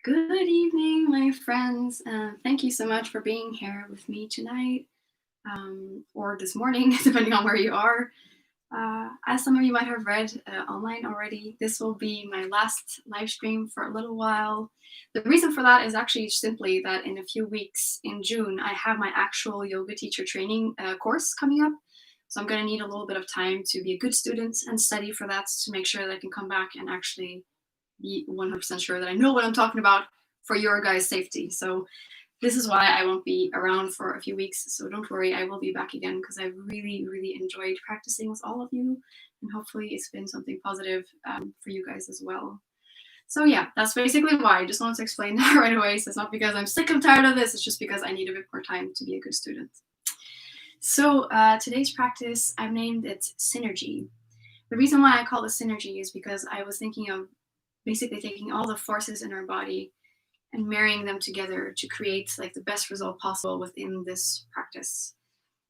Good evening, my friends. Thank you so much for being here with me tonight or this morning, depending on where you are. As some of you might have read online already, this will be my last live stream for a little while. The reason for that is actually simply that in a few weeks in June, I have my actual yoga teacher training course coming up. So I'm going to need a little bit of time to be a good student and study for that to make sure that I can come back and actually be 100% sure that I know what I'm talking about for your guys' safety. So this is why I won't be around for a few weeks. So don't worry, I will be back again because I really, really enjoyed practicing with all of you. And hopefully it's been something positive for you guys as well. So yeah, that's basically why. I just wanted to explain that right away. So it's not because I'm sick and tired of this. It's just because I need a bit more time to be a good student. So today's practice, I've named it Synergy. The reason why I call it Synergy is because I was thinking of basically taking all the forces in our body and marrying them together to create like the best result possible within this practice.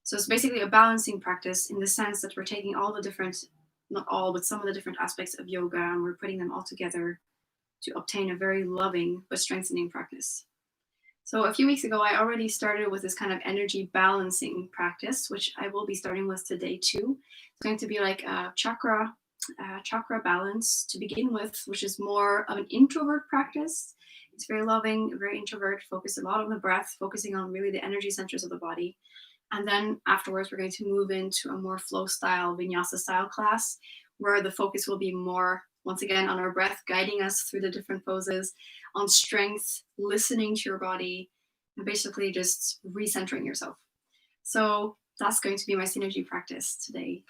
So it's basically a balancing practice in the sense that we're taking all the different, not all, but some of the different aspects of yoga and we're putting them all together to obtain a very loving but strengthening practice. So a few weeks ago, I already started with this kind of energy balancing practice, which I will be starting with today too. It's going to be like a chakra balance to begin with, which is more of an introvert practice. It's very loving, very introvert, focused a lot on the breath, focusing on really the energy centers of the body. And then afterwards, we're going to move into a more flow style, vinyasa style class, where the focus will be more, once again, on our breath, guiding us through the different poses, on strength, listening to your body, and basically just recentering yourself. So that's going to be my synergy practice today.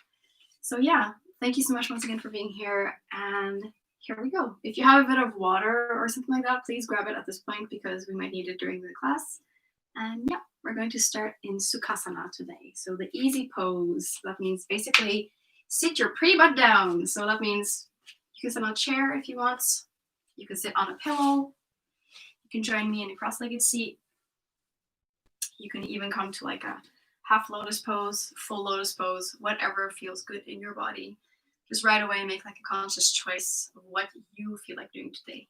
So yeah, thank you so much once again for being here. And here we go. If you have a bit of water or something like that, please grab it at this point because we might need it during the class. And yeah, we're going to start in Sukhasana today. So the easy pose, that means basically sit your pre-butt down. So that means you can sit on a chair if you want. You can sit on a pillow. You can join me in a cross-legged seat. You can even come to like a half lotus pose, full lotus pose, whatever feels good in your body. Just right away make like a conscious choice of what you feel like doing today.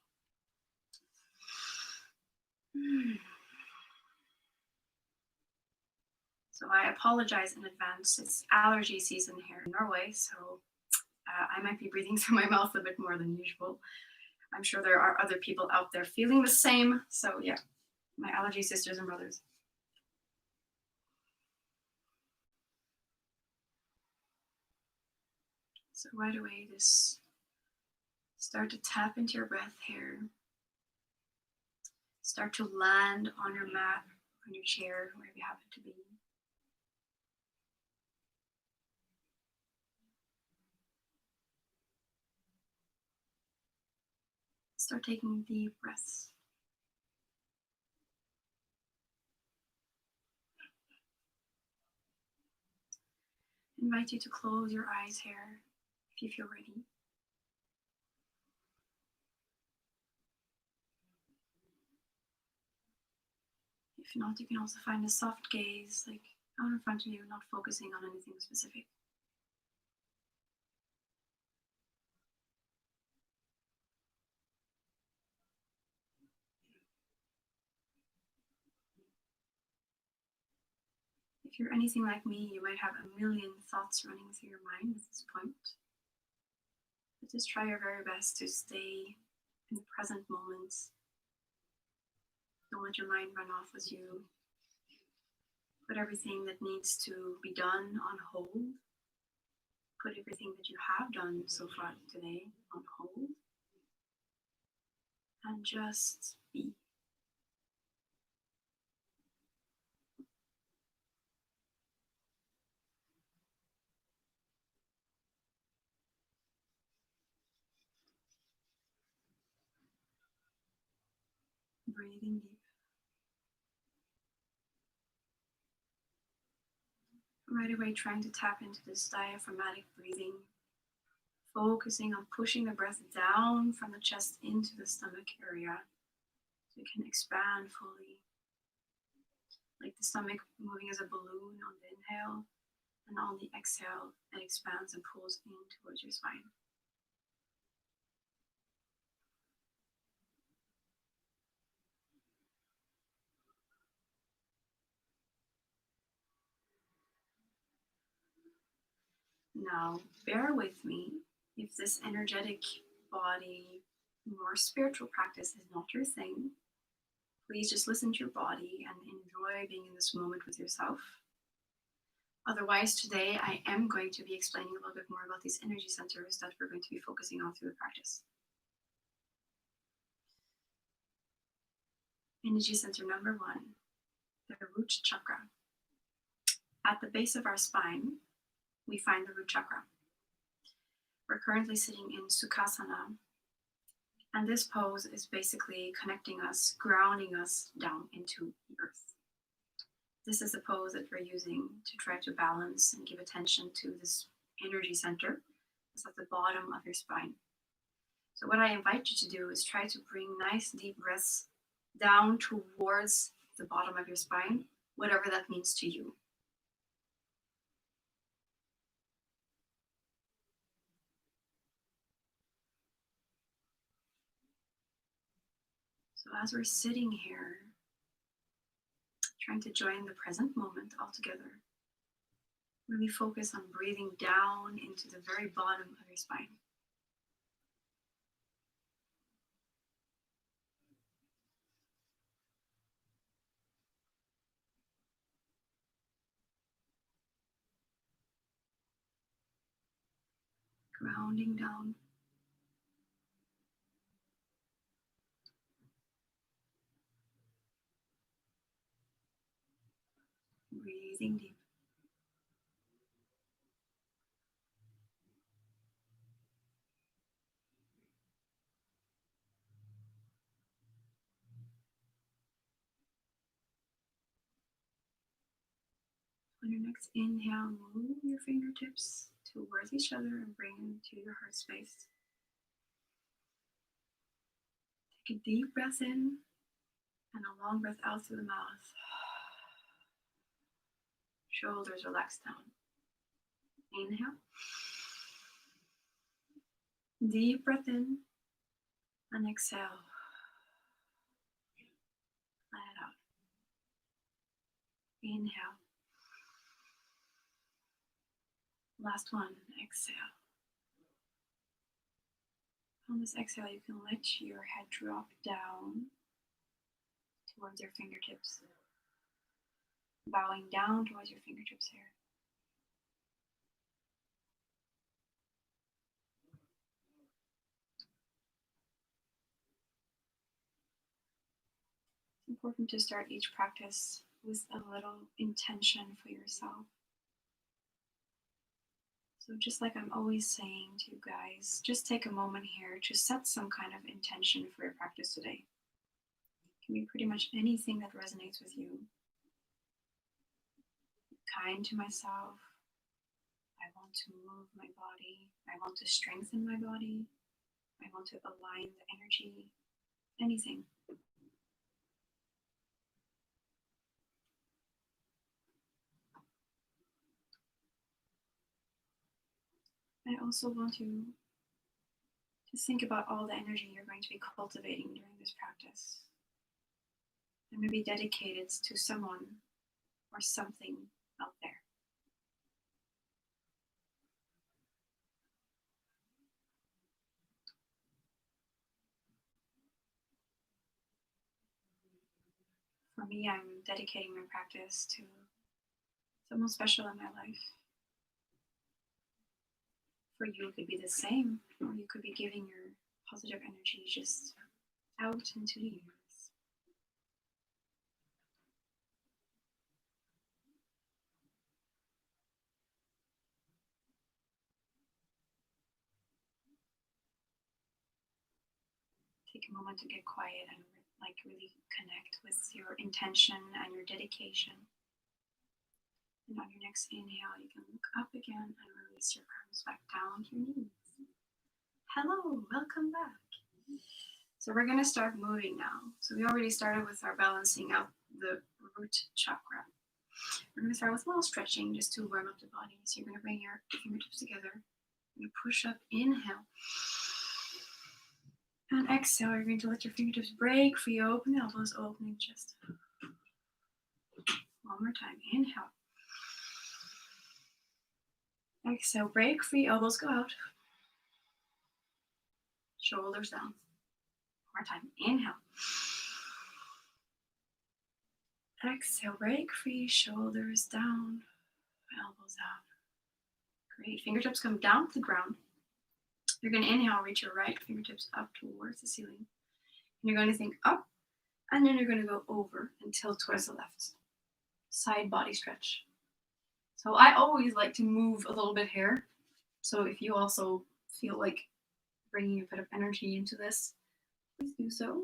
So I apologize in advance. It's allergy season here in Norway, so I might be breathing through my mouth a bit more than usual. I'm sure there are other people out there feeling the same. So yeah, my allergy sisters and brothers. So right away, just start to tap into your breath here. Start to land on your mat, on your chair, wherever you happen to be. Start taking deep breaths. I invite you to close your eyes here if you feel ready. If not, you can also find a soft gaze, like out in front of you, not focusing on anything specific. If you're anything like me, you might have a million thoughts running through your mind at this point. But just try your very best to stay in the present moment. Don't let your mind run off as you put everything that needs to be done on hold. Put everything that you have done so far today on hold. And just be. Breathing deep. Right away, trying to tap into this diaphragmatic breathing, focusing on pushing the breath down from the chest into the stomach area so it can expand fully, like the stomach moving as a balloon on the inhale, and on the exhale, it expands and pulls in towards your spine. Now, bear with me if this energetic body, more spiritual practice is not your thing. Please just listen to your body and enjoy being in this moment with yourself. Otherwise, today I am going to be explaining a little bit more about these energy centers that we're going to be focusing on through the practice. Energy center number 1, the root chakra. At the base of our spine, we find the root chakra. We're currently sitting in Sukhasana, and this pose is basically connecting us, grounding us down into the earth. This is a pose that we're using to try to balance and give attention to this energy center that's at the bottom of your spine. So what I invite you to do is try to bring nice deep breaths down towards the bottom of your spine, whatever that means to you. So as we're sitting here, trying to join the present moment all together, really focus on breathing down into the very bottom of your spine. Grounding down. Breathing deep. On your next inhale, move your fingertips towards each other and bring them to your heart space. Take a deep breath in and a long breath out through the mouth. Shoulders relax down. Inhale. Deep breath in and exhale. Let it out. Inhale. Last one, exhale. On this exhale, you can let your head drop down towards your fingertips. Bowing down towards your fingertips here. It's important to start each practice with a little intention for yourself. So just like I'm always saying to you guys, just take a moment here to set some kind of intention for your practice today. It can be pretty much anything that resonates with you. Kind to myself. I want to move my body. I want to strengthen my body. I want to align the energy. Anything. I also want you to think about all the energy you're going to be cultivating during this practice. And maybe dedicate it to someone or something out there. For me, I'm dedicating my practice to someone special in my life. For you, it could be the same, or you could be giving your positive energy just out into the universe. Take a moment to get quiet and really connect with your intention and your dedication. And on your next inhale, you can look up again and release your arms back down to your knees. Hello, welcome back. So we're going to start moving now. So we already started with our balancing out the root chakra. We're going to start with a little stretching just to warm up the body. So you're going to bring your fingertips together. You push up, inhale. And exhale, you're going to let your fingertips break free, open the elbows, opening chest. One more time, inhale. Exhale, break free, elbows go out. Shoulders down. One more time. Inhale. Exhale, break free, shoulders down, elbows out. Great. Fingertips come down to the ground. You're going to inhale, reach your right fingertips up towards the ceiling. And you're going to think up, and then you're going to go over and tilt towards the left. Side body stretch. So I always like to move a little bit here. So if you also feel like bringing a bit of energy into this, please do so.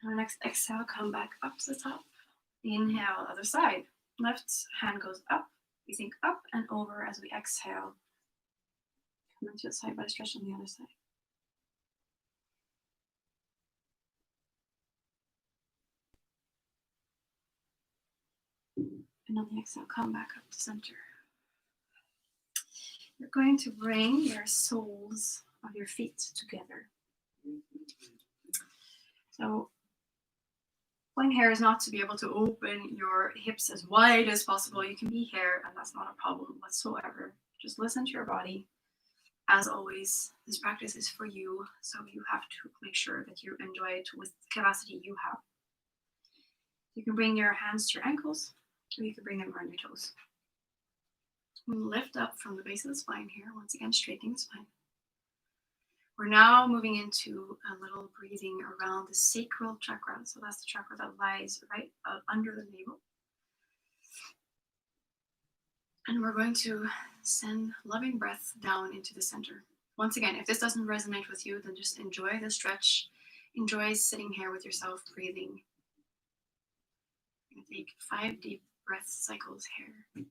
And next exhale, come back up to the top. Inhale, other side. Left hand goes up. We think up and over as we exhale. Come into a side body stretch on the other side. And on the exhale, come back up to center. You're going to bring your soles of your feet together. So, point here is not to be able to open your hips as wide as possible. You can be here, and that's not a problem whatsoever. Just listen to your body. As always, this practice is for you, so you have to make sure that you enjoy it with the capacity you have. You can bring your hands to your ankles, or you can bring them around your toes. Lift up from the base of the spine here, once again, straightening the spine. We're now moving into a little breathing around the sacral chakra. So that's the chakra that lies right under the navel. And we're going to send loving breath down into the center. Once again, if this doesn't resonate with you, then just enjoy the stretch. Enjoy sitting here with yourself, breathing. I'm going to take 5 deep breath cycles here.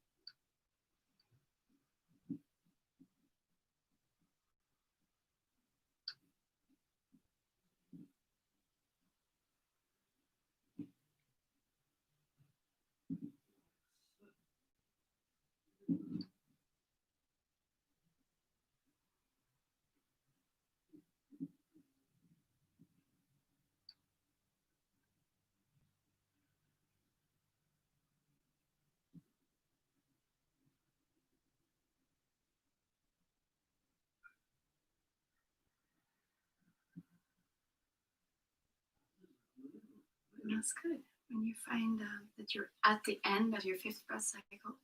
That's good. When you find that you're at the end of your 5th breath cycle,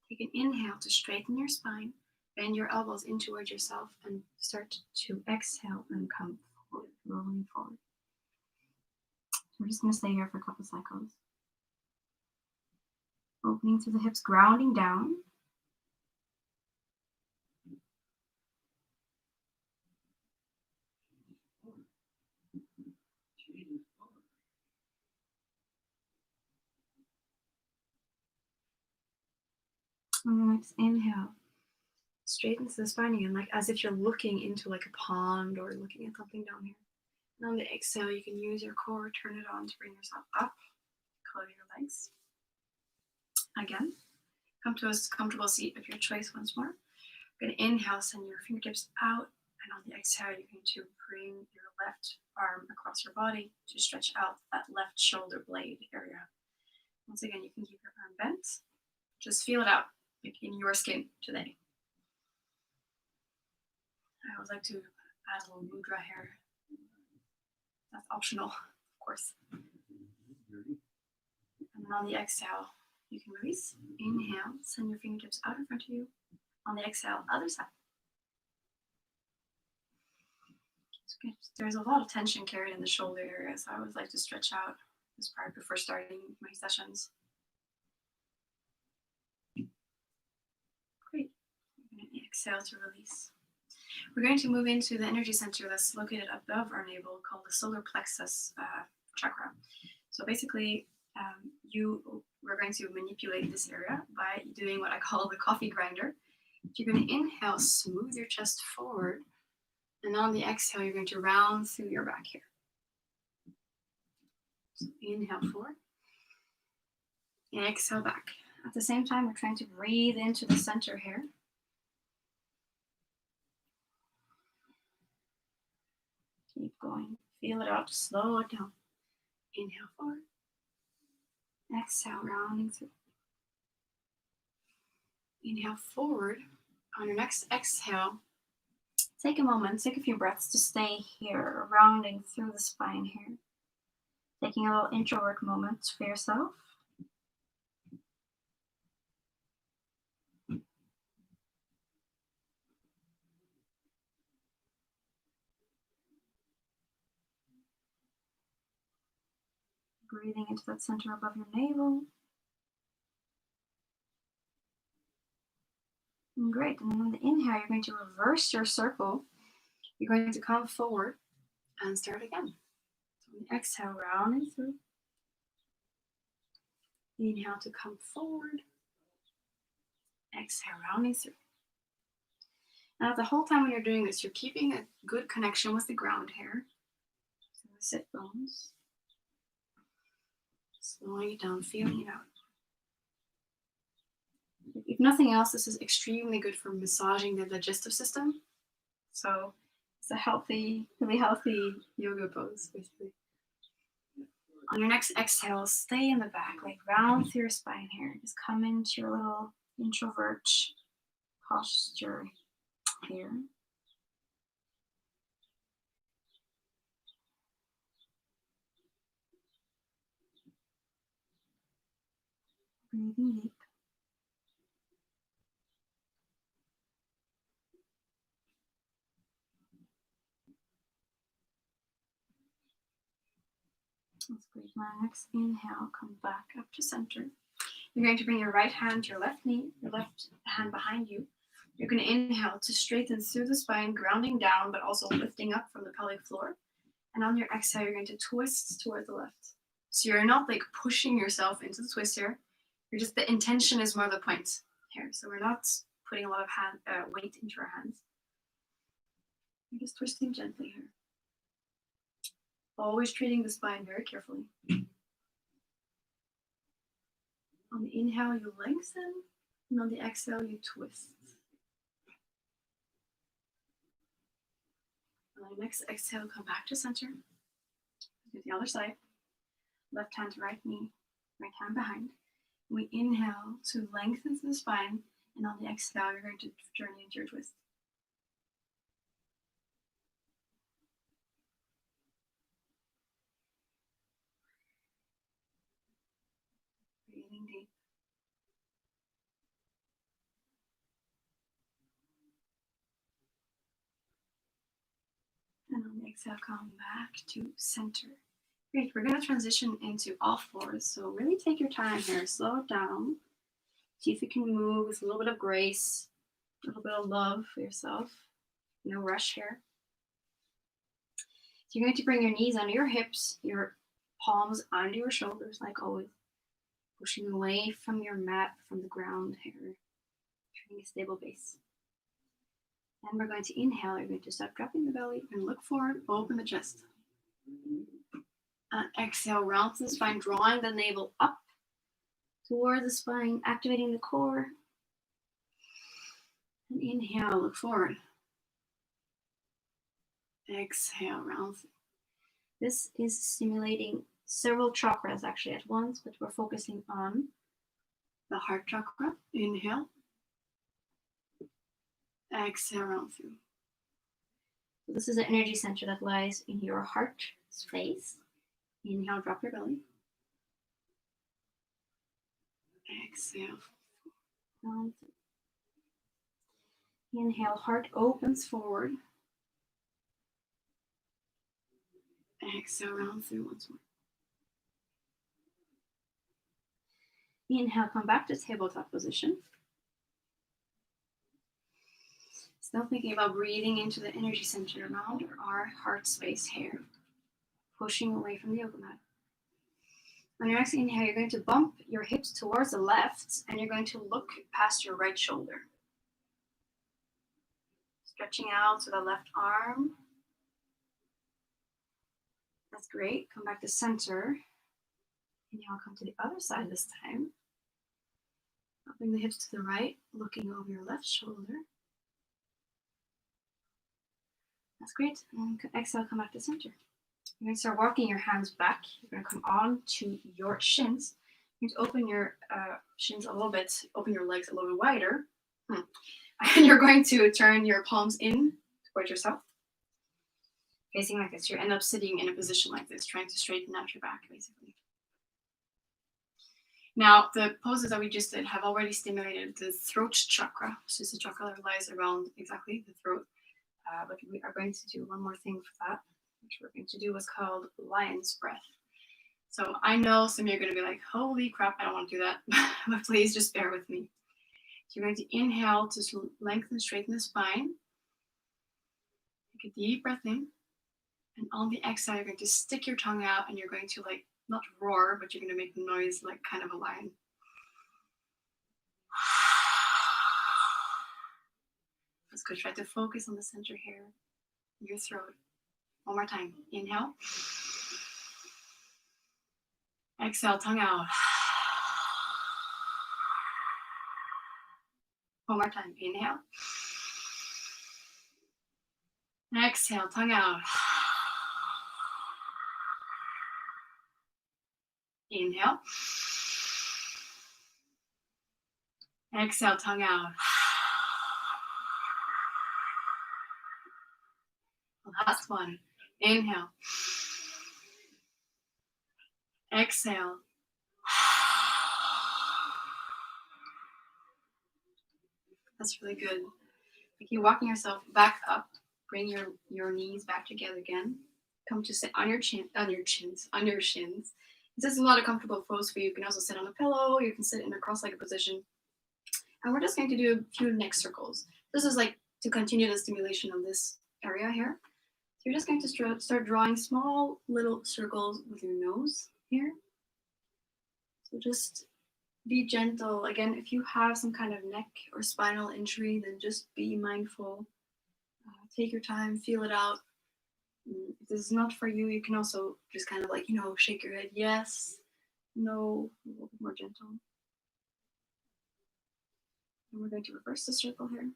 take an inhale to straighten your spine, bend your elbows in towards yourself, and start to exhale and come forward, rolling forward. So we're just going to stay here for a couple cycles. Opening through the hips, grounding down. On the next inhale, straighten to the spine again, like as if you're looking into like a pond or looking at something down here. And on the exhale, you can use your core, turn it on to bring yourself up, curl your legs. Again, come to a comfortable seat of your choice once more. You're going to inhale, send your fingertips out, and on the exhale, you're going to bring your left arm across your body to stretch out that left shoulder blade area. Once again, you can keep your arm bent. Just feel it out, like in your skin today. I always like to add a little mudra here. That's optional, of course. And then on the exhale, you can release. Inhale, send your fingertips out in front of you. On the exhale, other side. There's a lot of tension carried in the shoulder area, so I always like to stretch out this part before starting my sessions. Great. I'm going to exhale to release. We're going to move into the energy center that's located above our navel called the solar plexus chakra. So basically, we're going to manipulate this area by doing what I call the coffee grinder. You're going to inhale, smooth your chest forward, and on the exhale, you're going to round through your back here. So inhale forward, and exhale back. At the same time, we're trying to breathe into the center here. Keep going. Feel it out. Slow it down. Inhale forward. Exhale, rounding through. Inhale forward. On your next exhale, take a moment, take a few breaths to stay here, rounding through the spine here. Taking a little introvert moment for yourself. Breathing into that center above your navel. And great. And then on the inhale, you're going to reverse your circle. You're going to come forward and start again. So on the exhale, rounding through. Inhale to come forward. Exhale, rounding through. Now, the whole time when you're doing this, you're keeping a good connection with the ground here. So the sit bones. Slowing it down, feeling it out. If nothing else, this is extremely good for massaging the digestive system. So it's a healthy, really healthy yoga pose, basically. On your next exhale, stay in the back, like round through your spine here. Just come into your little introvert posture here. Breathing deep. That's great. My next inhale, come back up to center. You're going to bring your right hand to your left knee, your left hand behind you. You're going to inhale to straighten through the spine, grounding down, but also lifting up from the pelvic floor. And on your exhale, you're going to twist toward the left. So you're not like pushing yourself into the twist here. You're just, the intention is more the point here. So we're not putting a lot of weight into our hands. You're just twisting gently here. Always treating the spine very carefully. On the inhale, you lengthen, and on the exhale, you twist. On the next exhale, come back to center. Do the other side. Left hand to right knee, right hand behind. We inhale to lengthen the spine, and on the exhale, you're going to journey into your twist. Breathing deep. And on the exhale, come back to center. Great, we're going to transition into all fours. So really take your time here, slow it down. See if you can move with a little bit of grace, a little bit of love for yourself. No rush here. So you're going to bring your knees under your hips, your palms under your shoulders, like always. Pushing away from your mat, from the ground here. Creating a stable base. And we're going to inhale. You're going to stop dropping the belly and look forward, open the chest. And exhale, round through the spine, drawing the navel up toward the spine, activating the core. And inhale, look forward. Exhale, round through. This is stimulating several chakras actually at once, but we're focusing on the heart chakra. Inhale. Exhale, round through. So this is an energy center that lies in your heart space. Inhale, drop your belly. Exhale, round through. Inhale, heart opens forward. Exhale, round through once more. Inhale, come back to tabletop position. Still thinking about breathing into the energy center around our heart space here. Pushing away from the yoga mat. On your next inhale, you're going to bump your hips towards the left and you're going to look past your right shoulder. Stretching out to the left arm. That's great. Come back to center. Inhale, come to the other side this time. Bring the hips to the right, looking over your left shoulder. That's great. And exhale, come back to center. You're going to start walking your hands back. You're going to come on to your shins. You're going to open your shins a little bit, open your legs a little bit wider. And you're going to turn your palms in towards yourself, facing like this. You end up sitting in a position like this, trying to straighten out your back, basically. Now, the poses that we just did have already stimulated the throat chakra, which is a chakra that lies around exactly the throat. But we are going to do one more thing for that, which we're going to do what's called lion's breath. So I know some of you are going to be like, holy crap, I don't want to do that. But please just bear with me. So you're going to inhale to lengthen, straighten the spine. Take a deep breath in. And on the exhale, you're going to stick your tongue out and you're going to like, not roar, but you're going to make noise like kind of a lion. Let's go. Try to focus on the center here, your throat. One more time. Inhale. Exhale, tongue out. One more time. Inhale. Exhale, tongue out. Inhale. Exhale, tongue out. Last one. Inhale. Exhale. That's really good. Keep walking yourself back up. Bring your knees back together again. Come to sit on your shins. This is not a comfortable pose for you. You can also sit on a pillow. You can sit in a cross-legged position. And we're just going to do a few neck circles. This is like to continue the stimulation of this area here. So you're just going to start drawing small little circles with your nose here. So just be gentle. Again, if you have some kind of neck or spinal injury, then just be mindful. Take your time, feel it out. If this is not for you, you can also just kind of like, shake your head. Yes, no, a little bit more gentle. And we're going to reverse the circle here.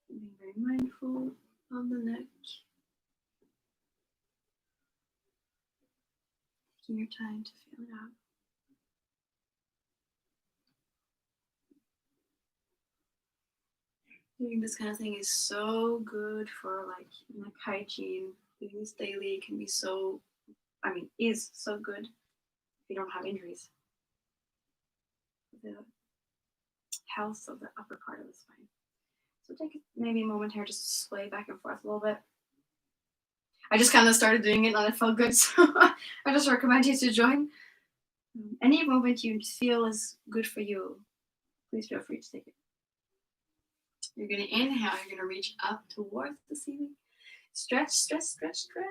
Being very mindful of the neck. Taking your time to feel it out. Doing this kind of thing is so good for like neck hygiene. Doing this daily can be is so good if you don't have injuries. The health of the upper part of the spine. So take maybe a moment here just to sway back and forth a little bit. I just kind of started doing it and it felt good, so I just recommend you to join. Any movement you feel is good for you, please feel free to take it. You're going to inhale, you're going to reach up towards the ceiling. Stretch, stretch, stretch, stretch.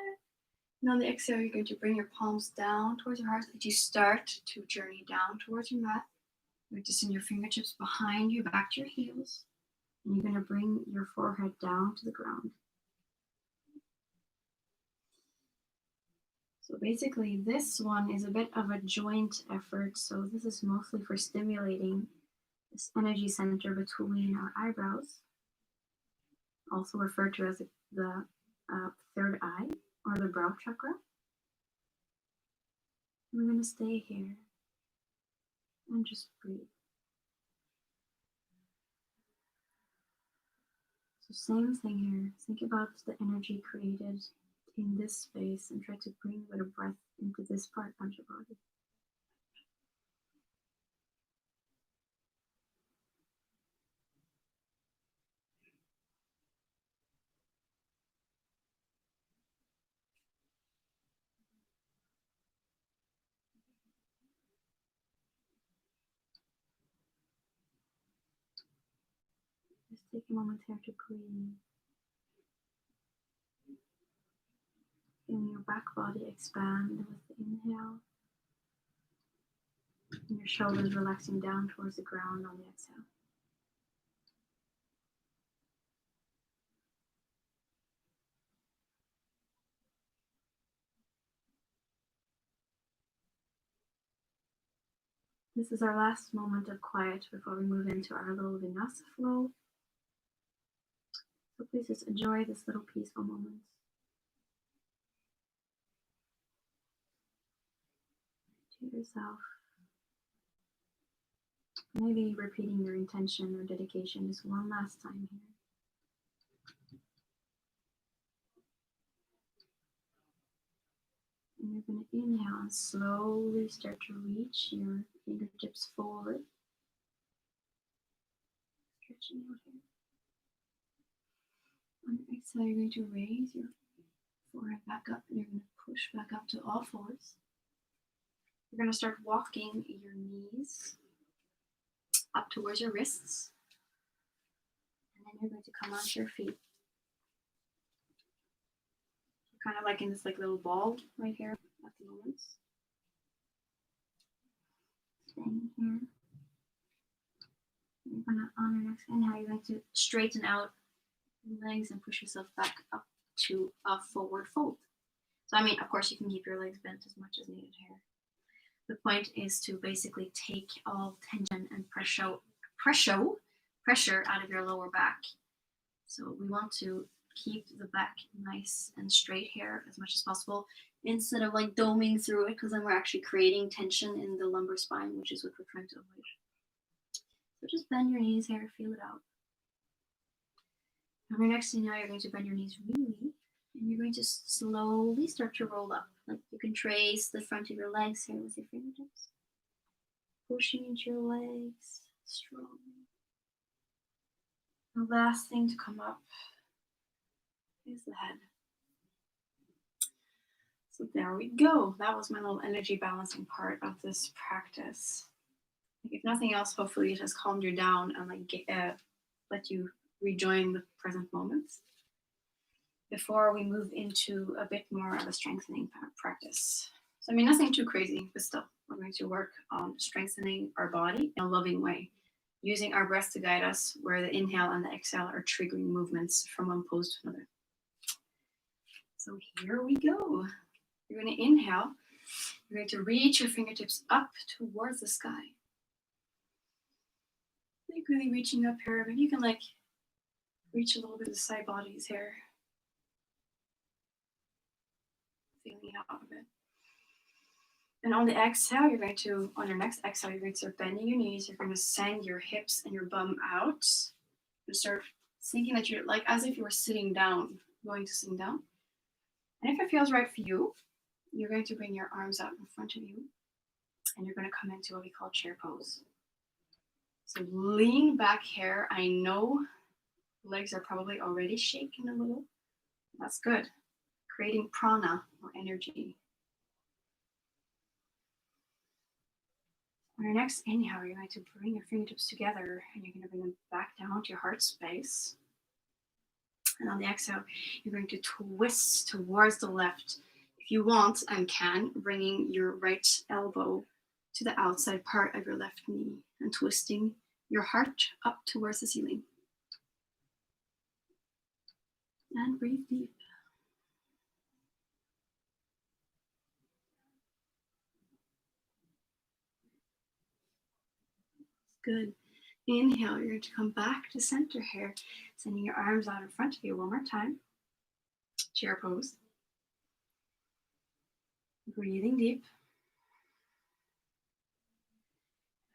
And on the exhale, you're going to bring your palms down towards your heart as you start to journey down towards your mat. You're going to send your fingertips behind you, back to your heels. And you're going to bring your forehead down to the ground. So basically, this one is a bit of a joint effort. So this is mostly for stimulating this energy center between our eyebrows, also referred to as the third eye or the brow chakra. And we're going to stay here and just breathe. So same thing here. Think about the energy created in this space and try to bring a bit of breath into this part of your body. Just take a moment here to breathe. Feeling your back body expand with the inhale. And your shoulders relaxing down towards the ground on the exhale. This is our last moment of quiet before we move into our little vinyasa flow. So please just enjoy this little peaceful moment. To yourself. Maybe repeating your intention or dedication just one last time here. And you're going to inhale and slowly start to reach your fingertips forward. Stretching out here. On your exhale, you're going to raise your forehead back up and you're going to push back up to all fours. You're going to start walking your knees up towards your wrists. And then you're going to come onto your feet. You're kind of like in this like little ball right here at the moment. Staying here. You're going to, on your next inhale, you're going to straighten out your legs and push yourself back up to a forward fold. So, I mean, of course, you can keep your legs bent as much as needed here. The point is to basically take all tension and pressure out of your lower back. So we want to keep the back nice and straight here as much as possible instead of like doming through it, because then we're actually creating tension in the lumbar spine, which is what we're trying to avoid. So just bend your knees here, feel it out. On your next inhale, you're going to bend your knees really, and you're going to slowly start to roll up. Like you can trace the front of your legs here with your fingertips. Pushing into your legs strongly. The last thing to come up is the head. So there we go. That was my little energy balancing part of this practice. If nothing else, hopefully it has calmed you down and let you rejoin the present moments before we move into a bit more of a strengthening practice. So, I mean, nothing too crazy, but still, we're going to work on strengthening our body in a loving way, using our breath to guide us, where the inhale and the exhale are triggering movements from one pose to another. So here we go. You're going to inhale. You're going to reach your fingertips up towards the sky. Like really reaching up here, but you can like reach a little bit of the side bodies here. Feeling out a bit. And on the exhale, on your next exhale, you're going to start bending your knees. You're going to send your hips and your bum out. You start thinking that you're like as if you were sitting down, going to sitting down. And if it feels right for you, you're going to bring your arms out in front of you and you're going to come into what we call chair pose. So lean back here. I know legs are probably already shaking a little. That's good. Creating prana or energy. On your next inhale, you're going to bring your fingertips together and you're going to bring them back down to your heart space. And on the exhale, you're going to twist towards the left. If you want and can, bringing your right elbow to the outside part of your left knee and twisting your heart up towards the ceiling. And breathe deep. Good. Inhale, you're going to come back to center here, sending your arms out in front of you one more time. Chair pose. Breathing deep.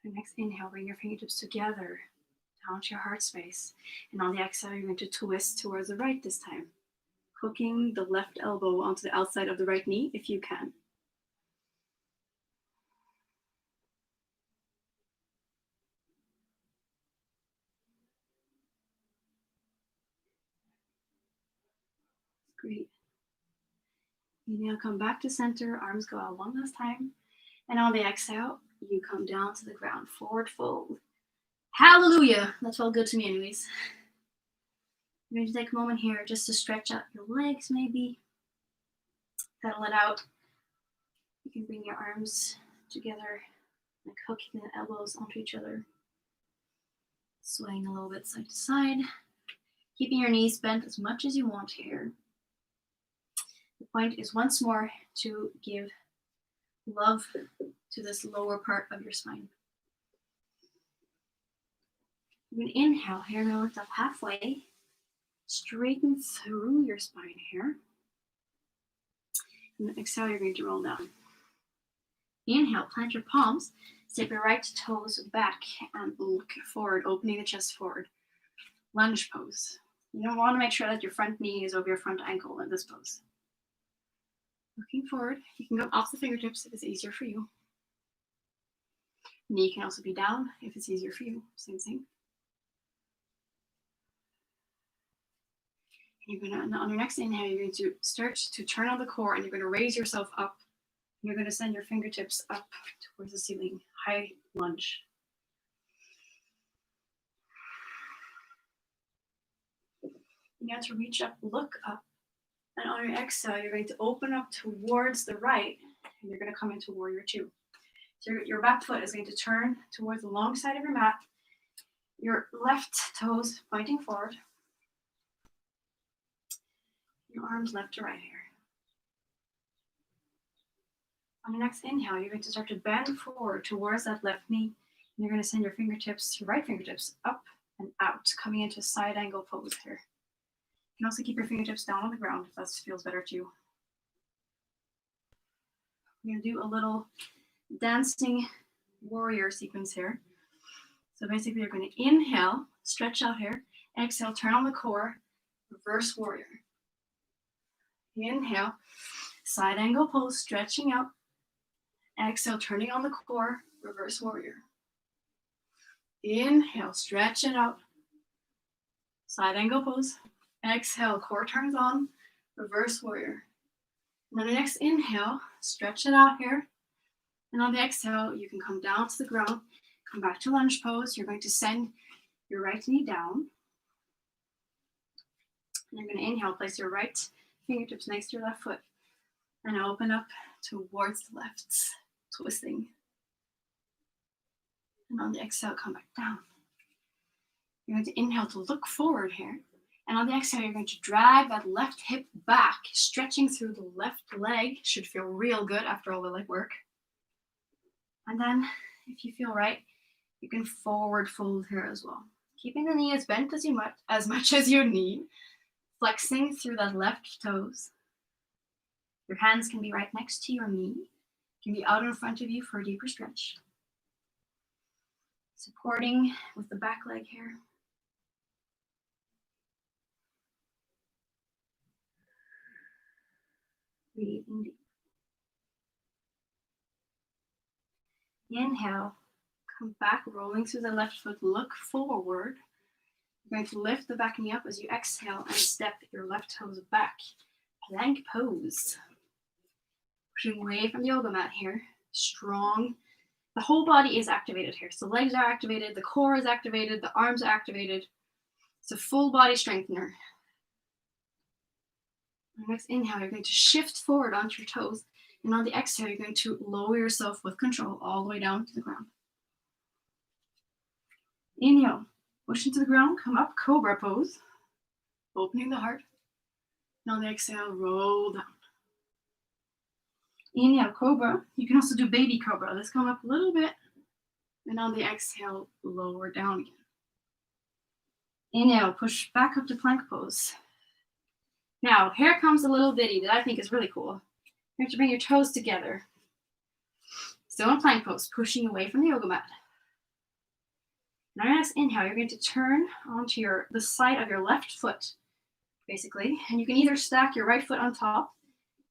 Your next inhale, bring your fingertips together down to your heart space. And on the exhale, you're going to twist towards the right this time, hooking the left elbow onto the outside of the right knee if you can. Great. Inhale, come back to center, arms go out one last time. And on the exhale, you come down to the ground, forward fold. Hallelujah! That felt good to me anyways. You're going to take a moment here just to stretch out your legs maybe. Pedal it out. You can bring your arms together, like hooking the elbows onto each other. Swaying a little bit side to side. Keeping your knees bent as much as you want here. The point is once more to give love to this lower part of your spine. You're going to inhale here, now lift up halfway. Straighten through your spine here. And exhale, you're going to roll down. Inhale, plant your palms, Step your right toes back and look forward, opening the chest forward. Lunge pose. You don't want to make sure that your front knee is over your front ankle in this pose. Looking forward, you can go off the fingertips if it's easier for you. Knee can also be down if it's easier for you, same thing. You're gonna, on your next inhale, you're going to start to turn on the core and you're gonna raise yourself up. You're gonna send your fingertips up towards the ceiling, high lunge. You have to reach up, look up, and on your exhale, you're going to open up towards the right, and you're gonna come into warrior two. So your back foot is going to turn towards the long side of your mat, your left toes pointing forward, your arms left to right here. On your next inhale, you're going to start to bend forward towards that left knee. And you're going to send your fingertips, your right fingertips, up and out, coming into a side angle pose here. You can also keep your fingertips down on the ground if that feels better to you. We're going to do a little dancing warrior sequence here. So basically, you're going to inhale, stretch out here, exhale, turn on the core, reverse warrior. Inhale, side angle pose, stretching out. Exhale, turning on the core, reverse warrior. Inhale, stretch it out. Side angle pose. Exhale, core turns on, reverse warrior. And on the next inhale, stretch it out here. And on the exhale, you can come down to the ground, come back to lunge pose. You're going to send your right knee down. And you're going to inhale, place your right fingertips next to your left foot. And open up towards the left, twisting. And on the exhale, come back down. You're going to inhale to look forward here. And on the exhale, you're going to drag that left hip back, stretching through the left leg. Should feel real good after all the leg work. And then, if you feel right, you can forward fold here as well. Keeping the knee as bent as much as you need. Flexing through that left toes. Your hands can be right next to your knee. Can be out in front of you for a deeper stretch. Supporting with the back leg here. Breathing deep. Inhale, come back, rolling through the left foot, look forward. You're going to lift the back knee up as you exhale and step your left toes back. Plank pose. Pushing away from the yoga mat here. Strong. The whole body is activated here. So legs are activated, the core is activated, the arms are activated. It's a full body strengthener. On the next inhale, you're going to shift forward onto your toes. And on the exhale, you're going to lower yourself with control all the way down to the ground. Inhale, push into the ground, come up, cobra pose. Opening the heart. And on the exhale, roll down. Inhale, cobra. You can also do baby cobra. Let's come up a little bit. And on the exhale, lower down again. Inhale, push back up to plank pose. Now, here comes a little bitty that I think is really cool. You have to bring your toes together. Still in plank pose, pushing away from the yoga mat. Now, next inhale, you're going to turn onto the side of your left foot, basically. And you can either stack your right foot on top.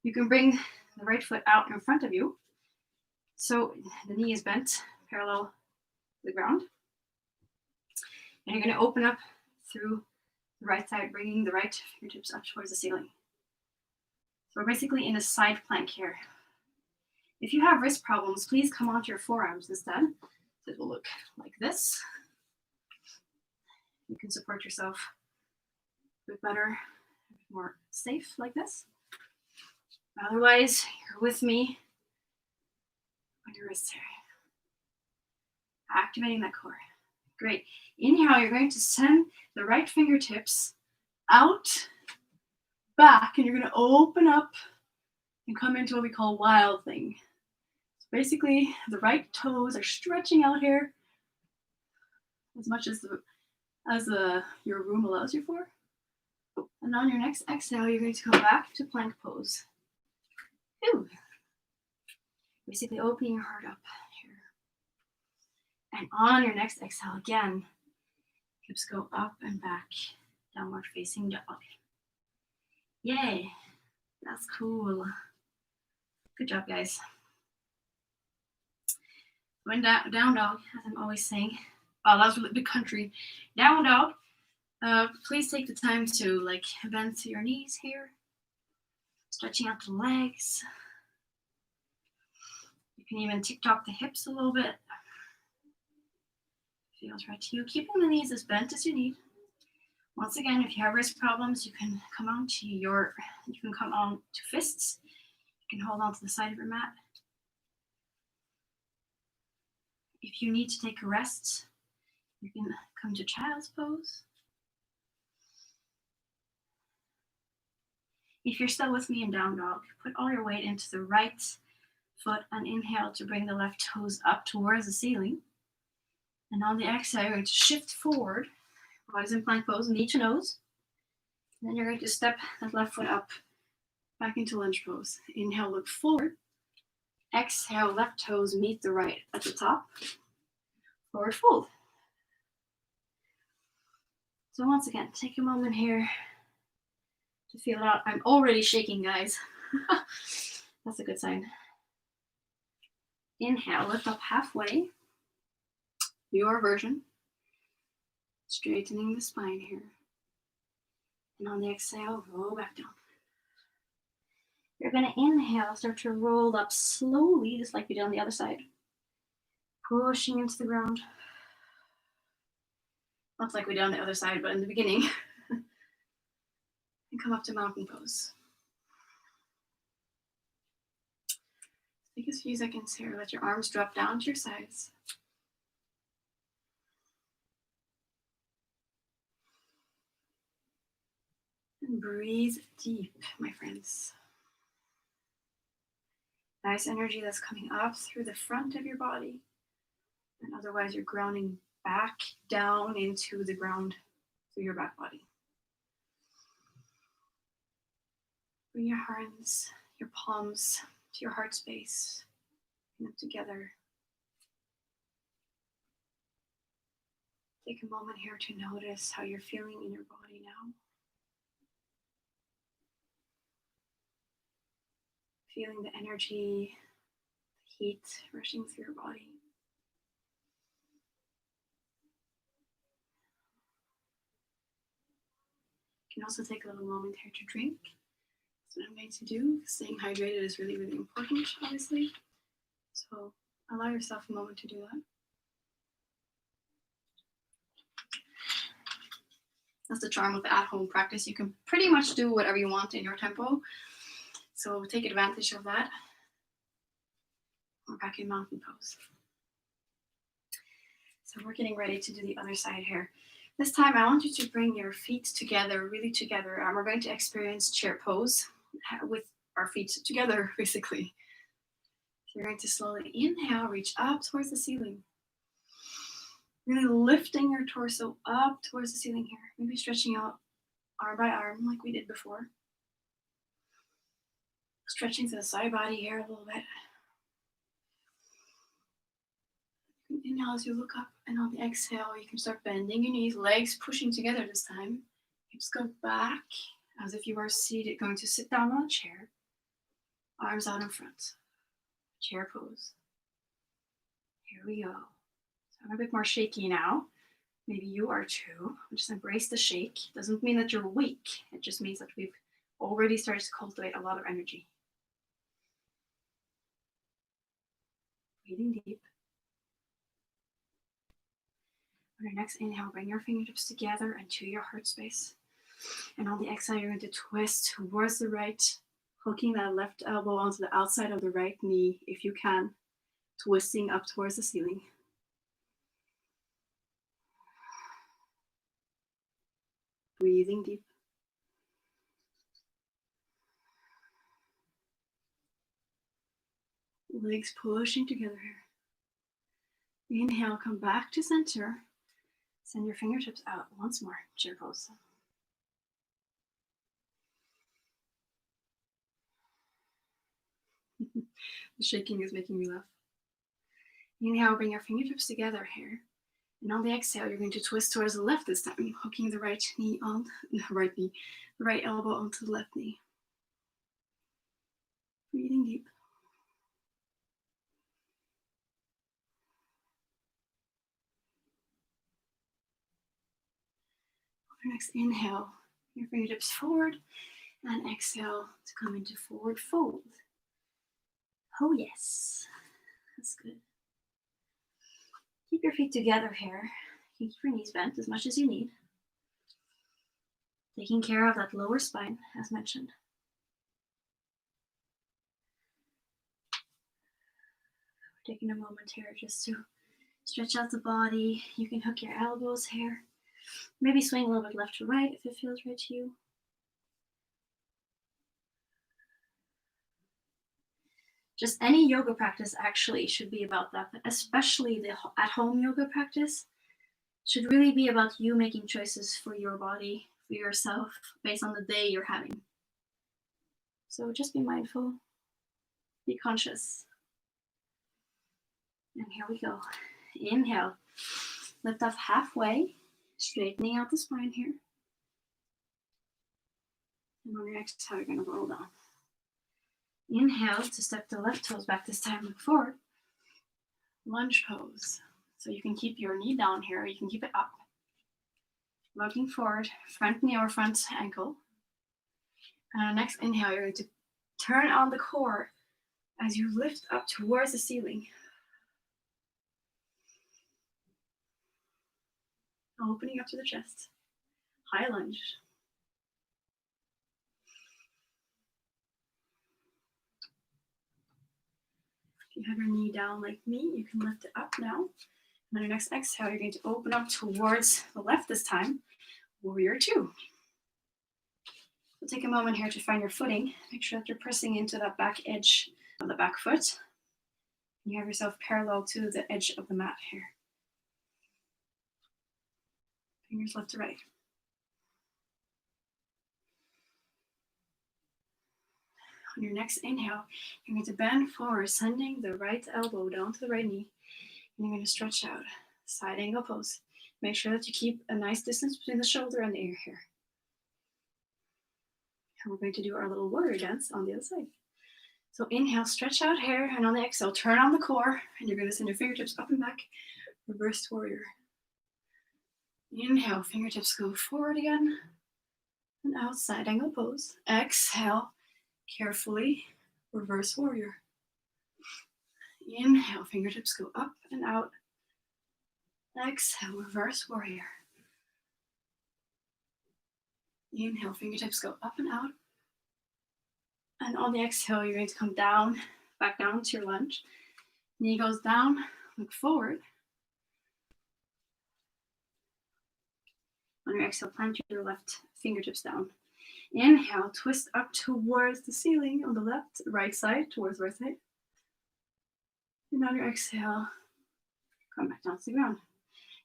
You can bring the right foot out in front of you. So the knee is bent parallel to the ground. And you're going to open up through the right side, bringing the right fingertips up towards the ceiling. So we're basically in a side plank here. If you have wrist problems, please come onto your forearms instead. So it will look like this. You can support yourself a bit better, more safe like this. Otherwise, you're with me on your wrists here. Activating that core. Great. Inhale, you're going to send the right fingertips out, back, and you're going to open up and come into what we call wild thing. So basically, the right toes are stretching out here as much as your room allows you for. And on your next exhale, you're going to come back to plank pose. Ooh. Basically opening your heart up here. And on your next exhale again, hips go up and back, downward facing dog. Yay, that's cool. Good job, guys. When down dog, as I'm always saying. Oh, that was a big country. Down dog. Please take the time to like bend to your knees here, stretching out the legs. You can even tick-tock the hips a little bit. Feels right to you. Keeping the knees as bent as you need. Once again, if you have wrist problems, you can come on to fists. You can hold on to the side of your mat. If you need to take a rest, you can come to child's pose. If you're still with me in down dog, put all your weight into the right foot and inhale to bring the left toes up towards the ceiling. And on the exhale, you're going to shift forward. Body's in plank pose, knee to nose. And then you're going to step that left foot up, back into lunge pose. Inhale, look forward. Exhale, left toes meet the right at the top. Forward fold. So once again, take a moment here to feel it out. I'm already shaking, guys. That's a good sign. Inhale, lift up halfway. Your version. Straightening the spine here. And on the exhale, roll back down. You're going to inhale, start to roll up slowly, just like we did on the other side. Pushing into the ground. Not like we did on the other side, but in the beginning. And come up to mountain pose. Take a few seconds here. Let your arms drop down to your sides. And breathe deep, my friends. Nice energy that's coming up through the front of your body. And otherwise you're grounding back down into the ground through your back body. Bring your hands, your palms to your heart space. Bring them together. Take a moment here to notice how you're feeling in your body now. Feeling the energy, the heat rushing through your body. You can also take a little moment here to drink. That's what I'm going to do. Staying hydrated is really, really important, obviously. So allow yourself a moment to do that. That's the charm of the at-home practice. You can pretty much do whatever you want in your tempo. So take advantage of that. We're back in mountain pose. So we're getting ready to do the other side here. This time I want you to bring your feet together, really together. And we're going to experience chair pose with our feet together, basically. So you're going to slowly inhale, reach up towards the ceiling. Really lifting your torso up towards the ceiling here. Maybe stretching out arm by arm like we did before. Stretching to the side body here a little bit. Inhale as you look up, and on the exhale, you can start bending your knees, legs pushing together this time. Hips go back as if you are seated, going to sit down on a chair. Arms out in front. Chair pose. Here we go. So I'm a bit more shaky now. Maybe you are too. Just embrace the shake. Doesn't mean that you're weak. It just means that we've already started to cultivate a lot of energy. Breathing deep. On your next inhale, bring your fingertips together and to your heart space. And on the exhale, you're going to twist towards the right, hooking that left elbow onto the outside of the right knee if you can, twisting up towards the ceiling. Breathing deep. Legs pushing together here. Inhale, come back to center. Send your fingertips out once more. Chair pose. The shaking is making me laugh. Inhale, bring your fingertips together here. And on the exhale, you're going to twist towards the left this time, hooking the right knee on the right elbow onto the left knee. Breathing deep. For next inhale, your fingertips forward, and exhale to come into forward fold. Oh yes, that's good. Keep your feet together here. Keep your knees bent as much as you need. Taking care of that lower spine, as mentioned. Taking a moment here just to stretch out the body. You can hook your elbows here. Maybe swing a little bit left to right if it feels right to you. Just any yoga practice actually should be about that, but especially the at-home yoga practice should really be about you making choices for your body, for yourself, based on the day you're having. So just be mindful, be conscious. And here we go. Inhale, lift off halfway, straightening out the spine here. And on your exhale, you're going to roll down. Inhale to step the left toes back this time, look forward. Lunge pose. So you can keep your knee down here, or you can keep it up. Looking forward, front knee or front ankle. And on next inhale, you're going to turn on the core as you lift up towards the ceiling. Opening up to the chest. High lunge. If you have your knee down like me, you can lift it up now. And on your next exhale, you're going to open up towards the left this time. Warrior two. So take a moment here to find your footing. Make sure that you're pressing into that back edge of the back foot. You have yourself parallel to the edge of the mat here. Fingers left to right. On your next inhale, you're going to bend forward, sending the right elbow down to the right knee. And you're going to stretch out, side angle pose. Make sure that you keep a nice distance between the shoulder and the ear here. And we're going to do our little warrior dance on the other side. So inhale, stretch out here, and on the exhale, turn on the core, and you're going to send your fingertips up and back, reversed warrior. Inhale, fingertips go forward again, and out, side angle pose. Exhale, carefully, reverse warrior. Inhale, fingertips go up and out. Exhale, reverse warrior. Inhale, fingertips go up and out. And on the exhale, you're going to come down, back down to your lunge. Knee goes down, look forward. On your exhale, plant your left fingertips down. Inhale, twist up towards the ceiling on the right side, towards the right side. And on your exhale, come back down to the ground.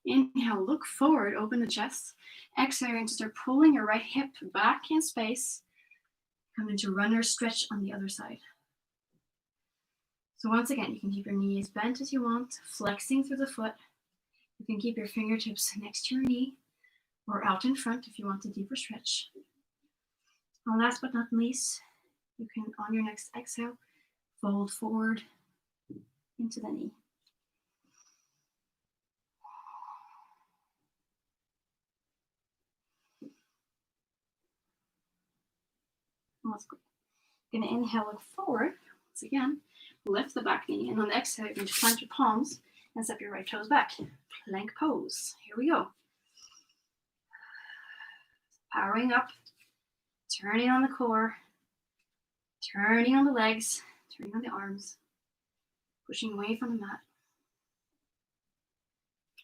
Inhale, look forward, open the chest. Exhale, you're going to start pulling your right hip back in space. Come into runner stretch on the other side. So once again, you can keep your knees bent as you want, flexing through the foot. You can keep your fingertips next to your knee or out in front if you want a deeper stretch. And last but not least, you can, on your next exhale, fold forward into the knee. That's good. You're going to inhale, look forward. Once again, lift the back knee. And on the exhale, you're going to plant your palms and step your right toes back. Plank pose. Here we go. Powering up. Turning on the core. Turning on the legs. Turning on the arms. Pushing away from the mat.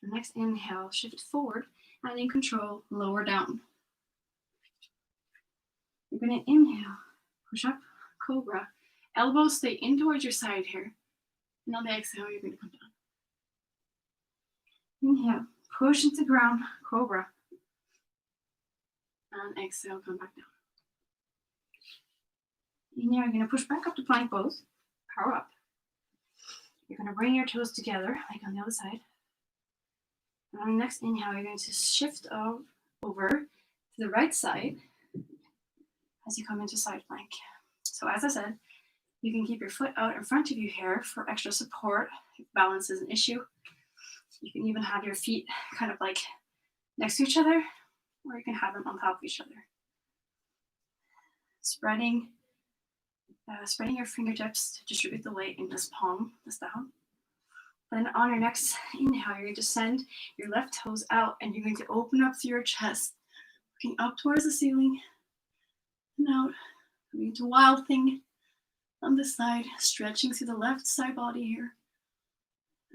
The next inhale, shift forward. And in control, lower down. You're going to inhale, push up, cobra. Elbows stay in towards your side here. And on the exhale, you're going to come down. Inhale, push into ground, cobra. And exhale, come back down. Inhale, you're going to push back up to plank pose. Power up. You're going to bring your toes together, like on the other side. And on the next inhale, you're going to shift over to the right side as you come into side plank. So as I said, you can keep your foot out in front of you here for extra support if balance is an issue. You can even have your feet kind of like next to each other, or you can have them on top of each other. Spreading your fingertips to distribute the weight in this palm, this down. Then on your next inhale, you're going to send your left toes out and you're going to open up through your chest, looking up towards the ceiling and out, coming into wild thing on this side, stretching through the left side body here.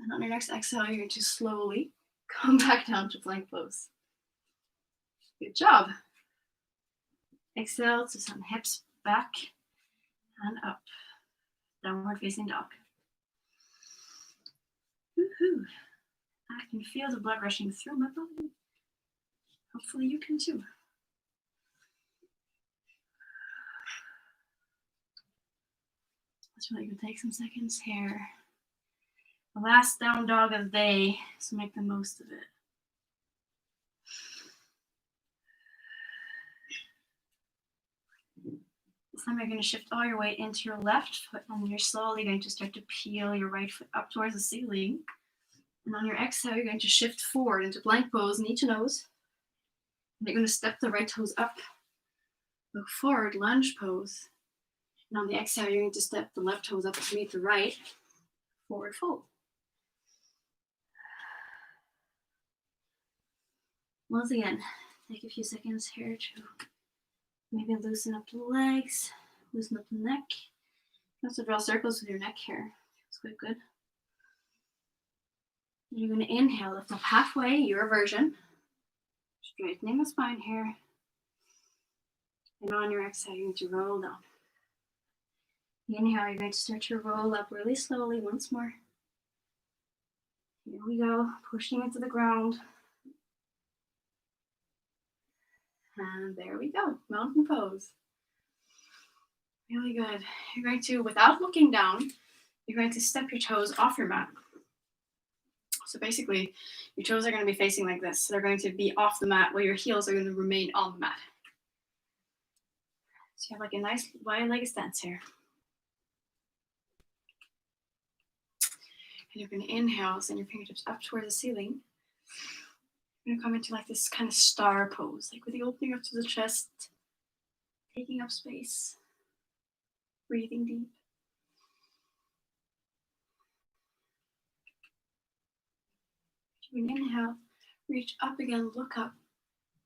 And on your next exhale, you're going to slowly come back down to plank pose. Good job. Exhale to send hips back and up. Downward facing dog. Woohoo. I can feel the blood rushing through my body. Hopefully you can too. Let's really even take some seconds here. The last down dog of the day, so make the most of it. This time you're going to shift all your weight into your left foot and you're slowly going to start to peel your right foot up towards the ceiling. And on your exhale, you're going to shift forward into plank pose, knee to nose. And you're going to step the right toes up, look forward, lunge pose. And on the exhale, you're going to step the left toes up to meet the right, forward fold. Once again, take a few seconds here to maybe loosen up the legs, loosen up the neck. You can also draw circles with your neck here. It's quite good. You're going to inhale, lift up halfway, your version. Straightening the spine here. And on your exhale, you're going to roll down. Inhale, you're going to start to roll up really slowly once more. Here we go, pushing into the ground. And there we go, mountain pose. Really good. You're going to, without looking down, you're going to step your toes off your mat. So basically, your toes are going to be facing like this. They're going to be off the mat while your heels are going to remain on the mat. So you have like a nice wide-legged stance here. And you're going to inhale, send your fingertips up towards the ceiling. You're going to come into like this kind of star pose, like with the opening up to the chest, taking up space, breathing deep. You're going to inhale, reach up again, look up.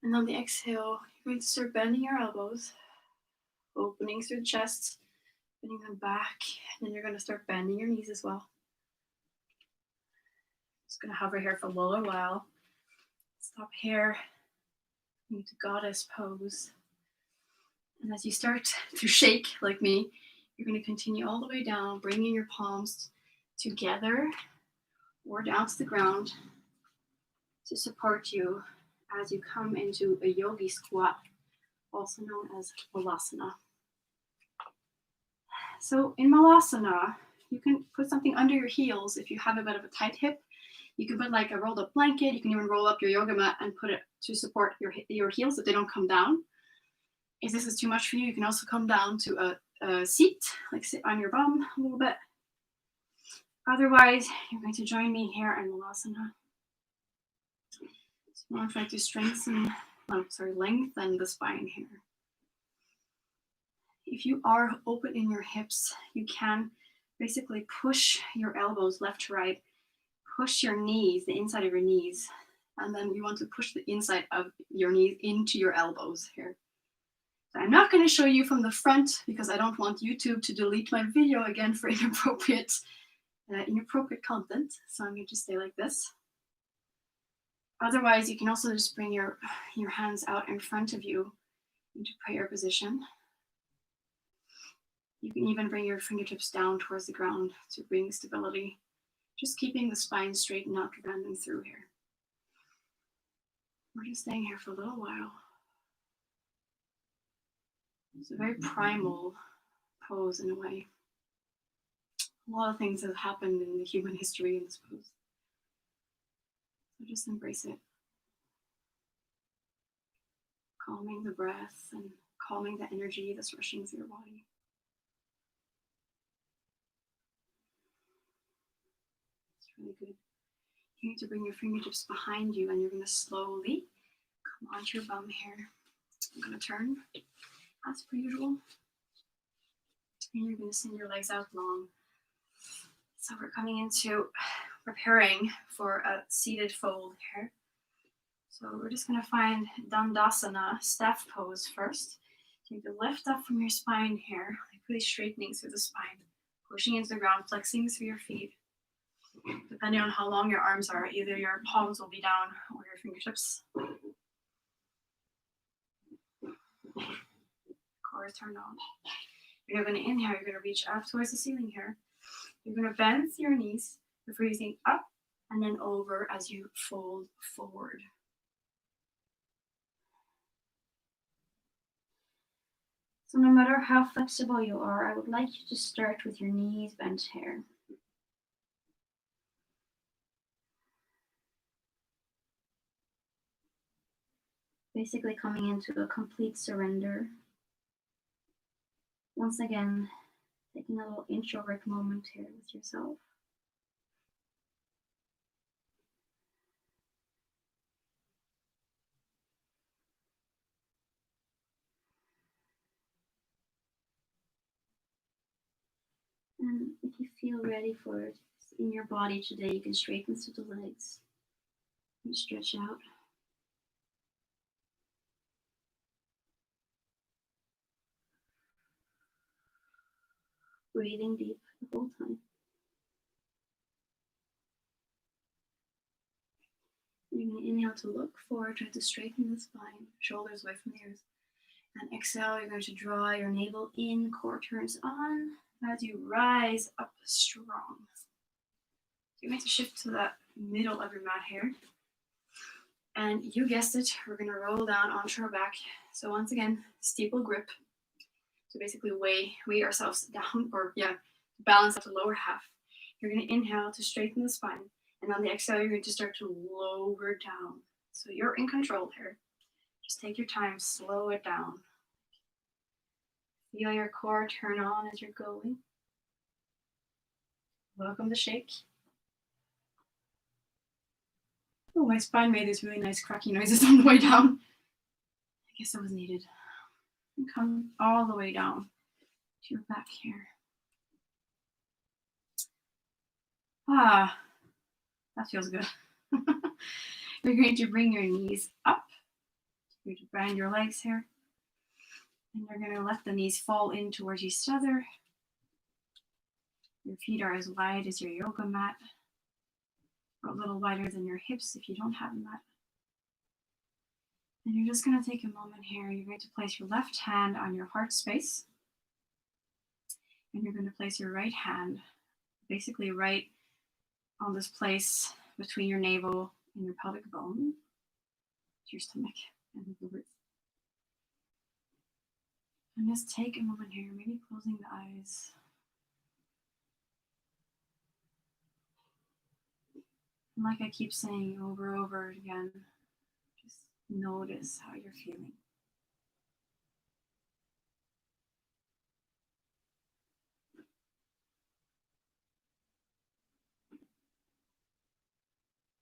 And on the exhale, you're going to start bending your elbows, opening through the chest, bending them back. And then you're going to start bending your knees as well. Just going to hover here for a little while. Stop here into goddess pose. And as you start to shake like me, you're going to continue all the way down, bringing your palms together or down to the ground to support you as you come into a yogi squat, also known as malasana. So in malasana, you can put something under your heels if you have a bit of a tight hip. You can put like a rolled up blanket. You can even roll up your yoga mat and put it to support your heels if they don't come down. If this is too much for you, you can also come down to a seat, like sit on your bum a little bit. Otherwise, you're going to join me here in malasana. So I'm trying to lengthen the spine here. If you are open in your hips, you can basically push your elbows left to right. Push your knees, the inside of your knees, and then you want to push the inside of your knees into your elbows here. So I'm not going to show you from the front because I don't want YouTube to delete my video again for inappropriate content. So I'm going to stay like this. Otherwise, you can also just bring your hands out in front of you into prayer position. You can even bring your fingertips down towards the ground to bring stability. Just keeping the spine straight and not bending through here. We're just staying here for a little while. It's a very primal pose in a way. A lot of things have happened in the human history in this pose. So just embrace it. Calming the breath and calming the energy that's rushing through your body. It's really good. You need to bring your fingertips behind you and you're going to slowly come onto your bum here. I'm going to turn as per usual. And you're going to send your legs out long. So we're coming into preparing for a seated fold here. So we're just going to find Dandasana, staff pose first. Take the lift up from your spine here, like really straightening through the spine, pushing into the ground, flexing through your feet. Depending on how long your arms are, either your palms will be down or your fingertips. Core is turned on. You're going to inhale, you're going to reach up towards the ceiling here. You're going to bend your knees before you think up and then over as you fold forward. So no matter how flexible you are, I would like you to start with your knees bent here. Basically coming into a complete surrender. Once again, taking a little introvert moment here with yourself. And if you feel ready for it in your body today, you can straighten through the legs and stretch out. Breathing deep the whole time. You're going to inhale to look forward, try to straighten the spine, shoulders away from the ears. And exhale, you're going to draw your navel in, core turns on as you rise up strong. You're going to shift to the middle of your mat here. And you guessed it, we're going to roll down onto our back. So once again, steeple grip. So basically weigh ourselves down, or balance out the lower half. You're going to inhale to straighten the spine. And on the exhale, you're going to start to lower down. So you're in control here. Just take your time, slow it down. Feel your core turn on as you're going. Welcome the shake. Oh, my spine made these really nice cracky noises on the way down. I guess that was needed. And come all the way down to your back here. Ah, that feels good. You're going to bring your knees up. You're going to bend your legs here. And you're going to let the knees fall in towards each other. Your feet are as wide as your yoga mat, or a little wider than your hips if you don't have a mat. And you're just going to take a moment here. You're going to place your left hand on your heart space. And you're going to place your right hand basically right on this place between your navel and your pelvic bone, your stomach, and the ribs. And just take a moment here, maybe closing the eyes. And like I keep saying over again, just notice how you're feeling.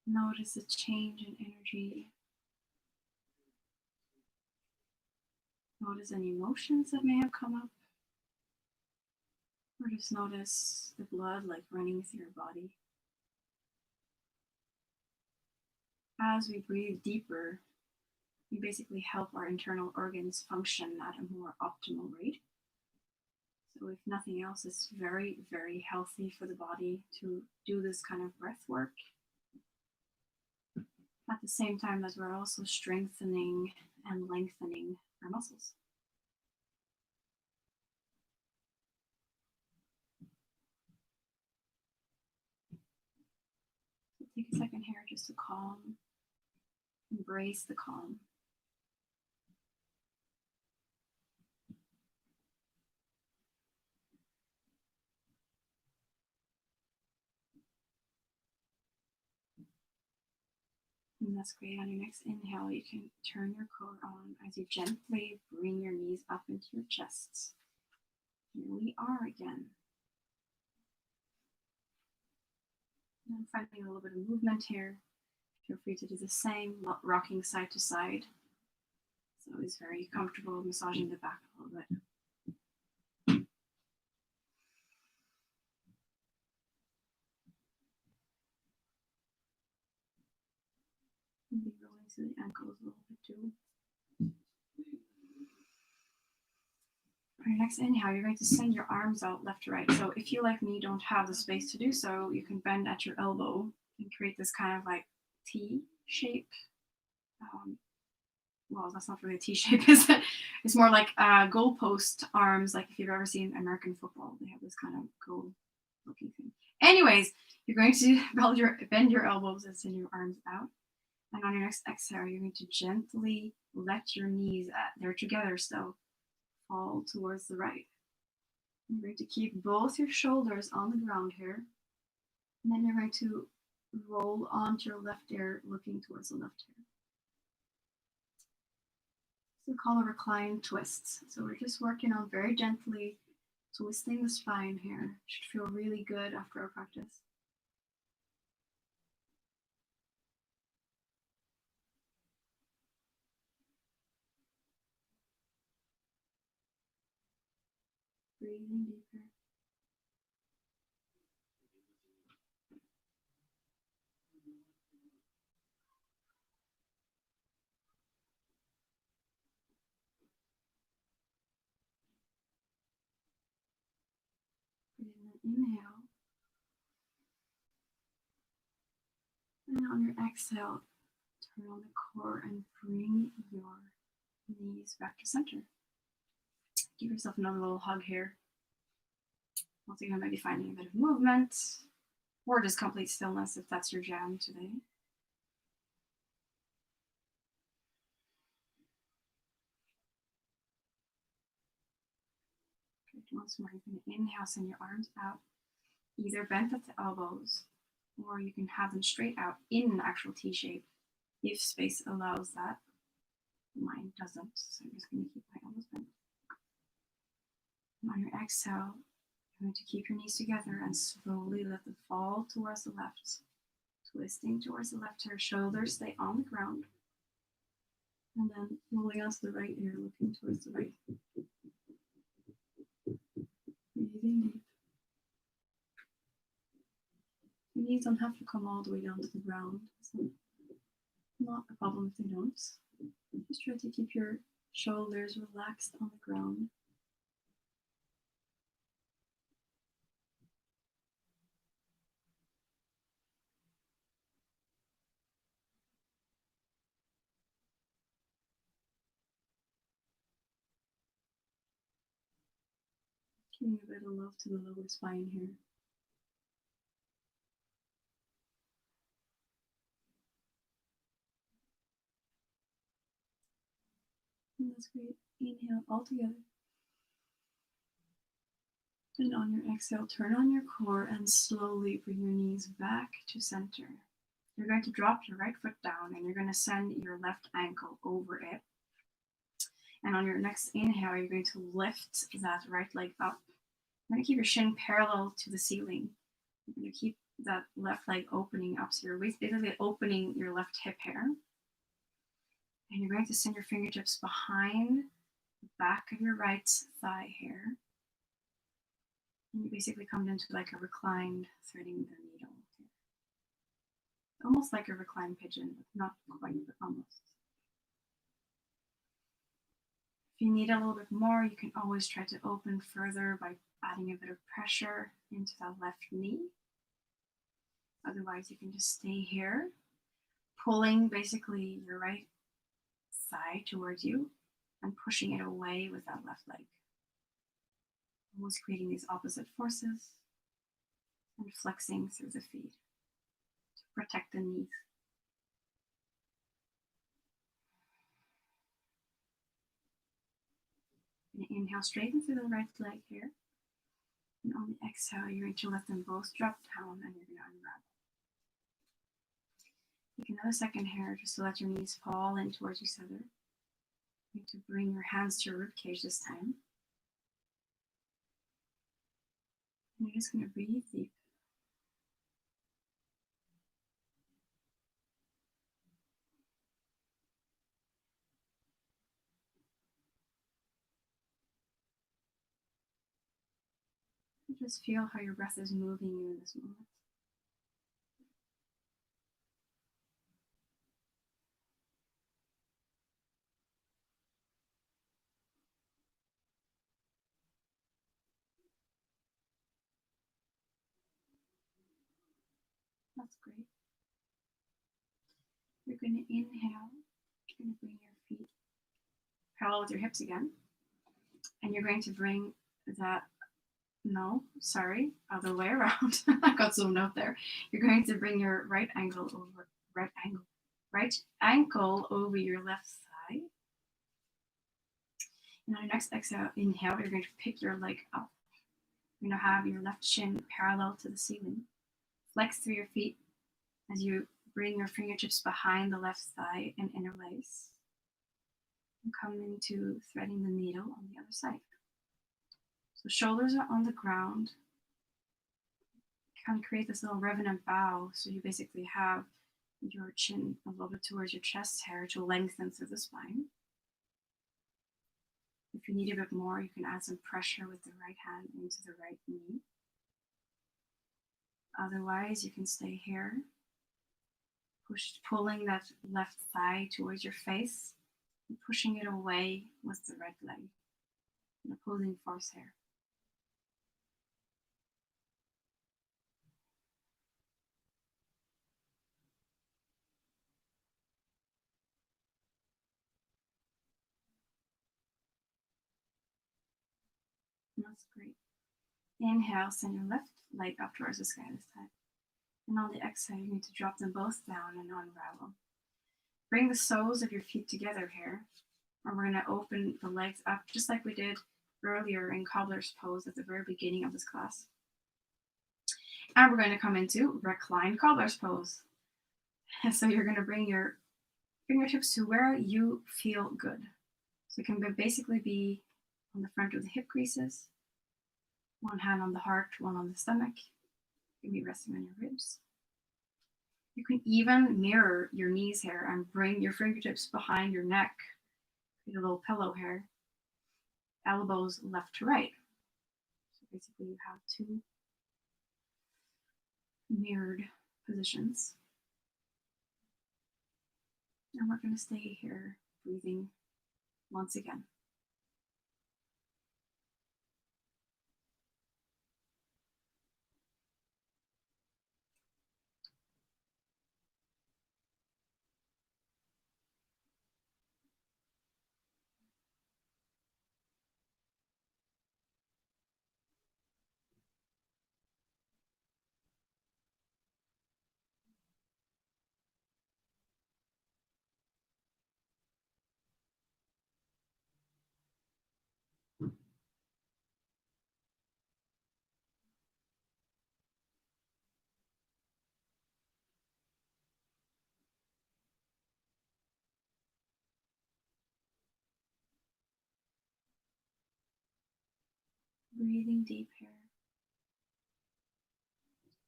Notice a change in energy. Notice any emotions that may have come up. Or just notice the blood like running through your body. As we breathe deeper, we basically help our internal organs function at a more optimal rate. So if nothing else, it's very, very healthy for the body to do this kind of breath work. At the same time that we're also strengthening and lengthening our muscles. So take a second here just to calm, embrace the calm. And that's great. On your next inhale, you can turn your core on as you gently bring your knees up into your chest. Here we are again. And I'm finding a little bit of movement here. Feel free to do the same, rocking side to side. It's always very comfortable massaging the back a little bit. Maybe rolling through the ankles a little bit too. For your next inhale, you're going to send your arms out left to right. So if you, like me, don't have the space to do so, you can bend at your elbow and create this kind of like T shape. Well, that's not really a T shape, is it? It's more like goalpost arms, like if you've ever seen American football, they have this kind of goal looking thing. Anyways, you're going to bend your elbows and send your arms out. And on your next exhale, you're going to gently let your knees, they're together still, fall towards the right. You're going to keep both your shoulders on the ground here. And then you're going to roll onto your left ear, looking towards the left ear. We call a recline twist. So we're just working on very gently twisting the spine here. Should feel really good after our practice. Breathing deeper. Inhale. And on your exhale, turn on the core and bring your knees back to center. Give yourself another little hug here. Once again, maybe finding a bit of movement or just complete stillness if that's your jam today. Good. Once more, you're going to inhale, send your arms out, either bent at the elbows, or you can have them straight out in an actual T shape if space allows that. Mine doesn't, so I'm just going to keep my elbows bent. And on your exhale, you're going to keep your knees together and slowly let them fall towards the left. Twisting towards the left here, shoulders stay on the ground. And then rolling onto the right ear, looking towards the right. Breathing deep. Your knees don't have to come all the way down to the ground. It's not a problem if they don't. Just try to keep your shoulders relaxed on the ground. Giving a bit of love to the lower spine here. And that's great. Inhale all together. And on your exhale, turn on your core and slowly bring your knees back to center. You're going to drop your right foot down and you're going to send your left ankle over it. And on your next inhale, you're going to lift that right leg up. You're going to keep your shin parallel to the ceiling. You're going to keep that left leg opening up. So you're basically opening your left hip here. And you're going to send your fingertips behind the back of your right thigh here. And you basically come into like a reclined threading the needle here. Almost like a reclined pigeon, but not quite, but almost. If you need a little bit more, you can always try to open further by adding a bit of pressure into that left knee. Otherwise, you can just stay here, pulling basically your right thigh towards you and pushing it away with that left leg. Always creating these opposite forces and flexing through the feet to protect the knees. You're going to inhale straight into the right leg here. And on the exhale, you're going to let them both drop down and you're going to unravel. Take another second here just to let your knees fall in towards each other. You need to bring your hands to your rib cage this time. And you're just going to breathe deep. And just feel how your breath is moving you in this moment. That's great. You're going to inhale. You're going to bring your feet parallel with your hips again. And you're going to bring that, no, sorry, other way around. I got zoomed out there. You're going to bring your right ankle over your left thigh. And on your next exhale, inhale, you're going to pick your leg up. You're going to have your left shin parallel to the ceiling. Flex through your feet as you bring your fingertips behind the left thigh and interlace. And come into threading the needle on the other side. So shoulders are on the ground. Kind of create this little revenant bow. So you basically have your chin a little bit towards your chest hair to lengthen through the spine. If you need a bit more, you can add some pressure with the right hand into the right knee. Otherwise, you can stay here, pulling that left thigh towards your face and pushing it away with the right leg. An opposing force here. And that's great. Inhale, send your left leg up towards the sky this time. And on the exhale, you need to drop them both down and unravel. Bring the soles of your feet together here. And we're going to open the legs up just like we did earlier in cobbler's pose at the very beginning of this class. And we're going to come into reclined cobbler's pose. And so you're going to bring your fingertips to where you feel good. So it can basically be on the front of the hip creases, one hand on the heart, one on the stomach. You can be resting on your ribs. You can even mirror your knees here and bring your fingertips behind your neck. Create a little pillow here. Elbows left to right. So basically you have two mirrored positions. And we're going to stay here, breathing once again. Breathing deep here.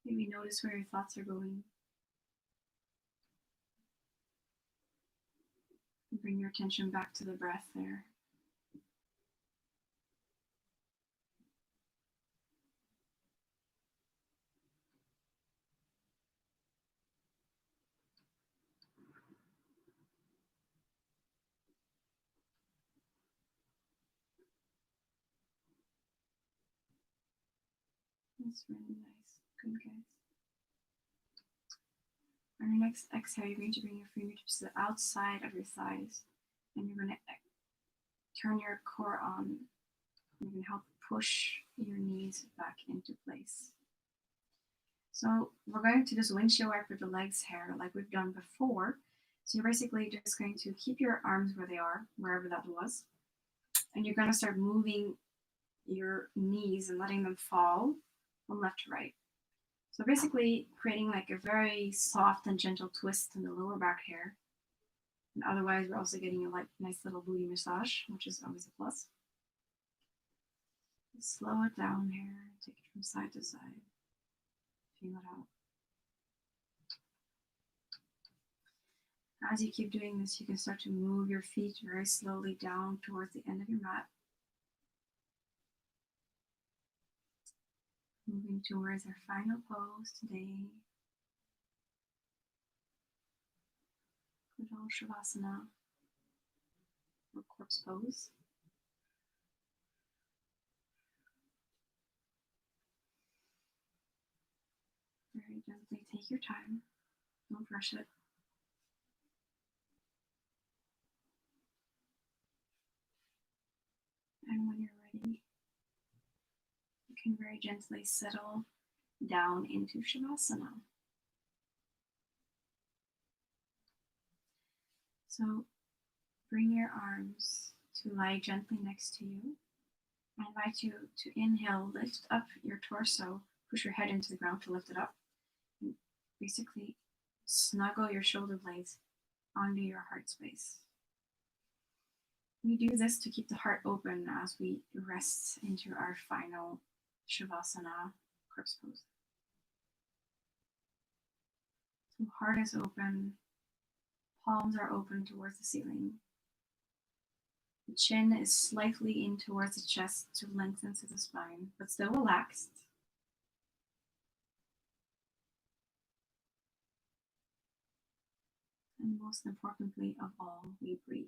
Maybe notice where your thoughts are going. And bring your attention back to the breath there. That's really nice. Good, guys. On your next exhale, you're going to bring your fingertips to the outside of your thighs. And you're going to turn your core on. You're going to help push your knees back into place. So we're going to just windshield wiper the legs here like we've done before. So you're basically just going to keep your arms where they are, wherever that was. And you're going to start moving your knees and letting them fall from left to right. So basically creating like a very soft and gentle twist in the lower back hair. And otherwise, we're also getting a nice little booty massage, which is always a plus. Slow it down here, take it from side to side. Feel it out. As you keep doing this, you can start to move your feet very slowly down towards the end of your mat. Moving towards our final pose today. Good old Shavasana, or corpse pose. Very gently take your time. Don't rush it. And when you're ready, you can very gently settle down into Shavasana. So bring your arms to lie gently next to you. I invite you to inhale, lift up your torso, push your head into the ground to lift it up. And basically snuggle your shoulder blades onto your heart space. We do this to keep the heart open as we rest into our final Shavasana corpse pose. So heart is open, palms are open towards the ceiling. The chin is slightly in towards the chest to lengthen to the spine, but still relaxed. And most importantly of all, we breathe.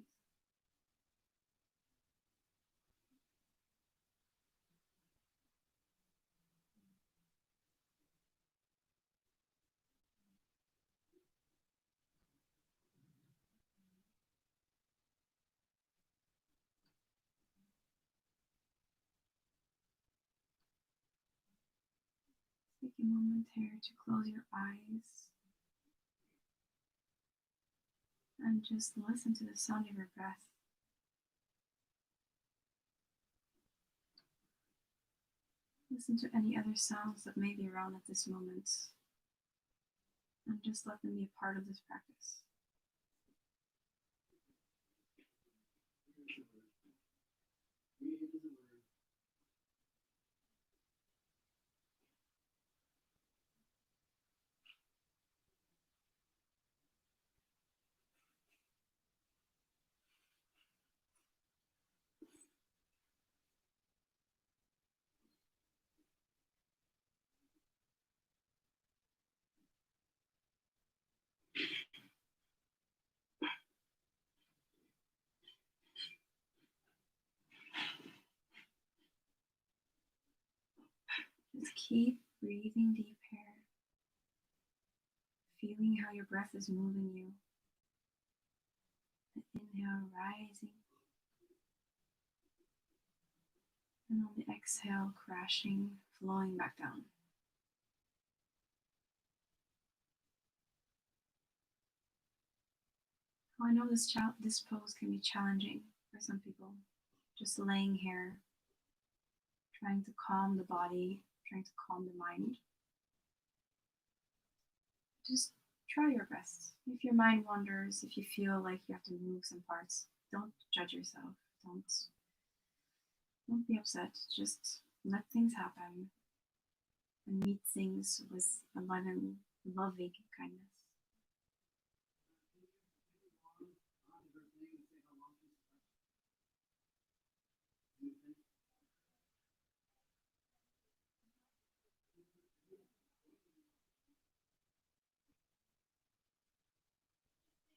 Take a moment here to close your eyes and just listen to the sound of your breath. Listen to any other sounds that may be around at this moment, and just let them be a part of this practice. Just keep breathing deep here, feeling how your breath is moving you. The inhale rising, and on the exhale crashing, flowing back down. I know this pose can be challenging for some people. Just laying here, trying to calm the body, trying to calm the mind. Just try your best. If your mind wanders, if you feel like you have to move some parts, don't judge yourself. Don't be upset. Just let things happen and meet things with a loving kindness.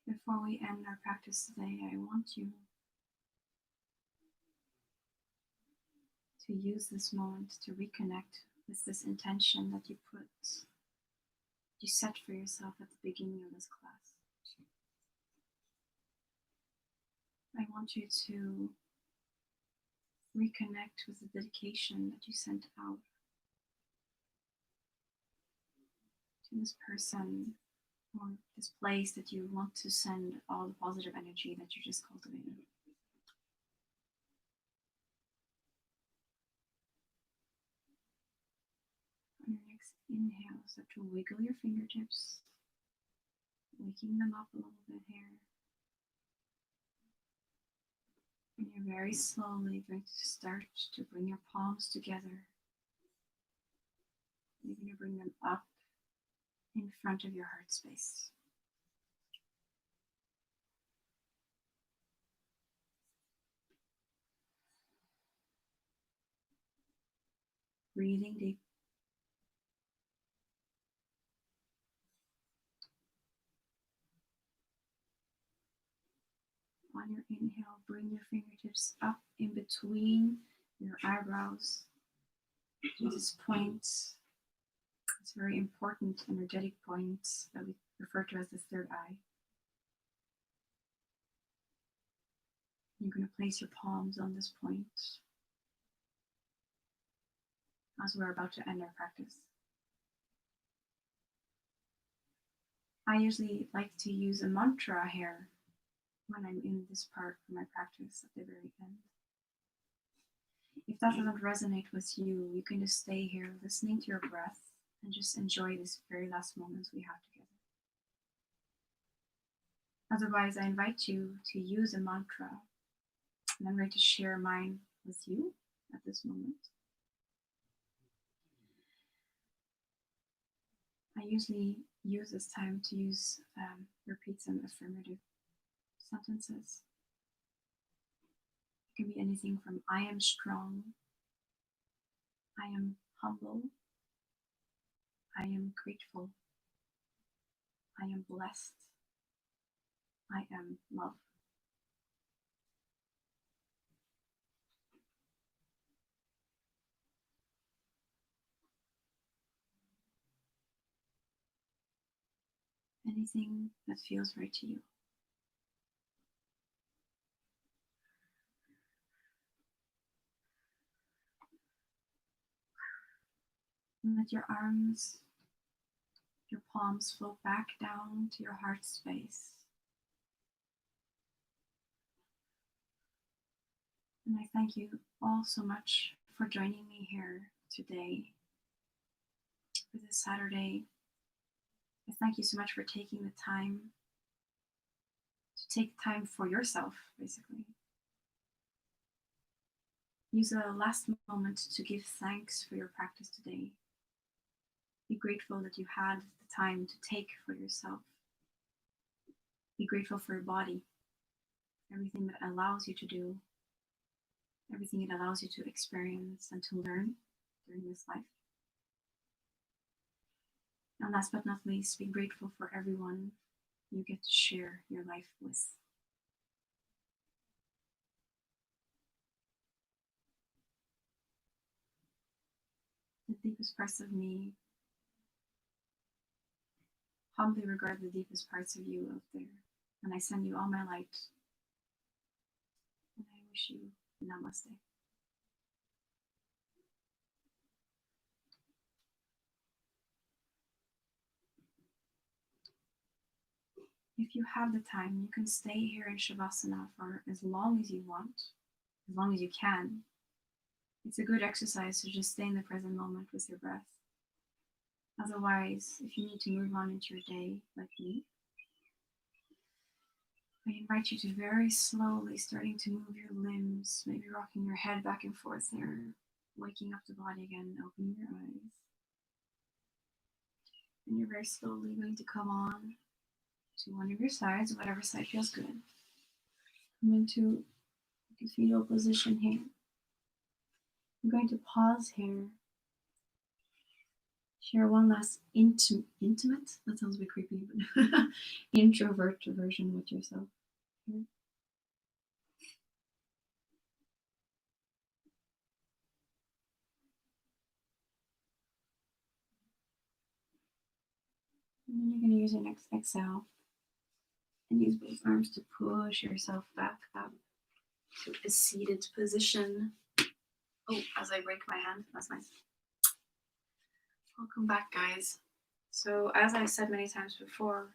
Before we end our practice today, I want you to use this moment to reconnect with this intention that you set for yourself at the beginning of this class. I want you to reconnect with the dedication that you sent out to this person or this place that you want to send all the positive energy that you just cultivated. On your next Inhale, start to wiggle your fingertips, waking them up a little bit here. And you're very slowly going to start to bring your palms together. You're going to bring them up in front of your heart space. Breathing deep. On your inhale, bring your fingertips up in between your eyebrows to this point. It's a very important energetic point that we refer to as the third eye. You're going to place your palms on this point as we're about to end our practice. I usually like to use a mantra here when I'm in this part of my practice at the very end. If that doesn't resonate with you, you can just stay here listening to your breath and just enjoy these very last moments we have together. Otherwise, I invite you to use a mantra, and I'm going to share mine with you at this moment. I usually use this time to repeat some affirmative sentences. It can be anything from I am strong, I am humble, I am grateful, I am blessed, I am love. Anything that feels right to you. And let your arms, your palms float back down to your heart space. And I thank you all so much for joining me here today for this Saturday. I thank you so much for taking the time to take time for yourself, basically. Use a last moment to give thanks for your practice today. Be grateful that you had the time to take for yourself. Be grateful for your body, everything that allows you to do, everything it allows you to experience and to learn during this life. And last but not least, be grateful for everyone you get to share your life with. The deepest parts of me humbly regard the deepest parts of you out there, and I send you all my light. And I wish you namaste. If you have the time, you can stay here in Shavasana for as long as you want, as long as you can. It's a good exercise to just stay in the present moment with your breath. Otherwise, if you need to move on into your day, like me, I invite you to very slowly starting to move your limbs, maybe rocking your head back and forth there, waking up the body again, opening your eyes. And you're very slowly going to come on to one of your sides, whatever side feels good. Come into the fetal position here. I'm going to pause here. Share one last intimate, that sounds a bit creepy, but introvert version with yourself. Here. And then you're going to use your next exhale and use both arms to push yourself back up to a seated position. Oh, as I break my hand, that's nice. Welcome back, guys. So as I said many times before,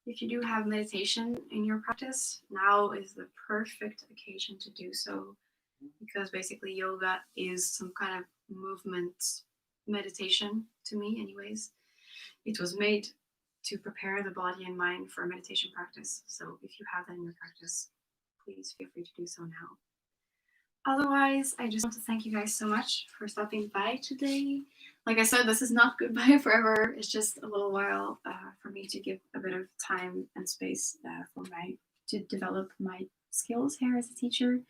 if you do have meditation in your practice, now is the perfect occasion to do so, because basically yoga is some kind of movement meditation to me anyways. It was made to prepare the body and mind for a meditation practice. So if you have that in your practice, please feel free to do so now. Otherwise, I just want to thank you guys so much for stopping by today. Like I said, this is not goodbye forever. It's just a little while for me to give a bit of time and space to develop my skills here as a teacher.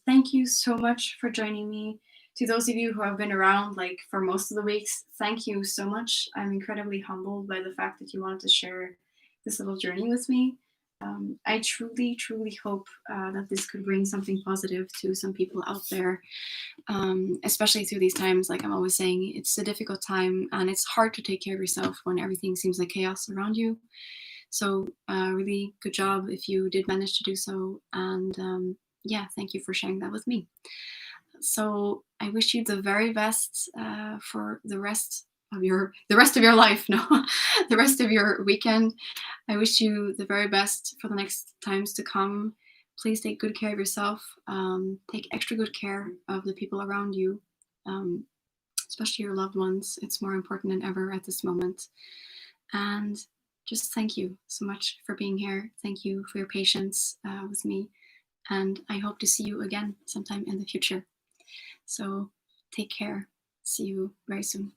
Thank you so much for joining me. To those of you who have been around like for most of the weeks, thank you so much. I'm incredibly humbled by the fact that you wanted to share this little journey with me. I truly, truly hope that this could bring something positive to some people out there, especially through these times. Like I'm always saying, it's a difficult time and it's hard to take care of yourself when everything seems like chaos around you. So really good job if you did manage to do so. And yeah, thank you for sharing that with me. So I wish you the very best for the rest of your life, no, the rest of your weekend. I wish you the very best for the next times to come. Please take good care of yourself. Take extra good care of the people around you, especially your loved ones. It's more important than ever at this moment. And just thank you so much for being here. Thank you for your patience with me. And I hope to see you again sometime in the future. So take care. See you very soon.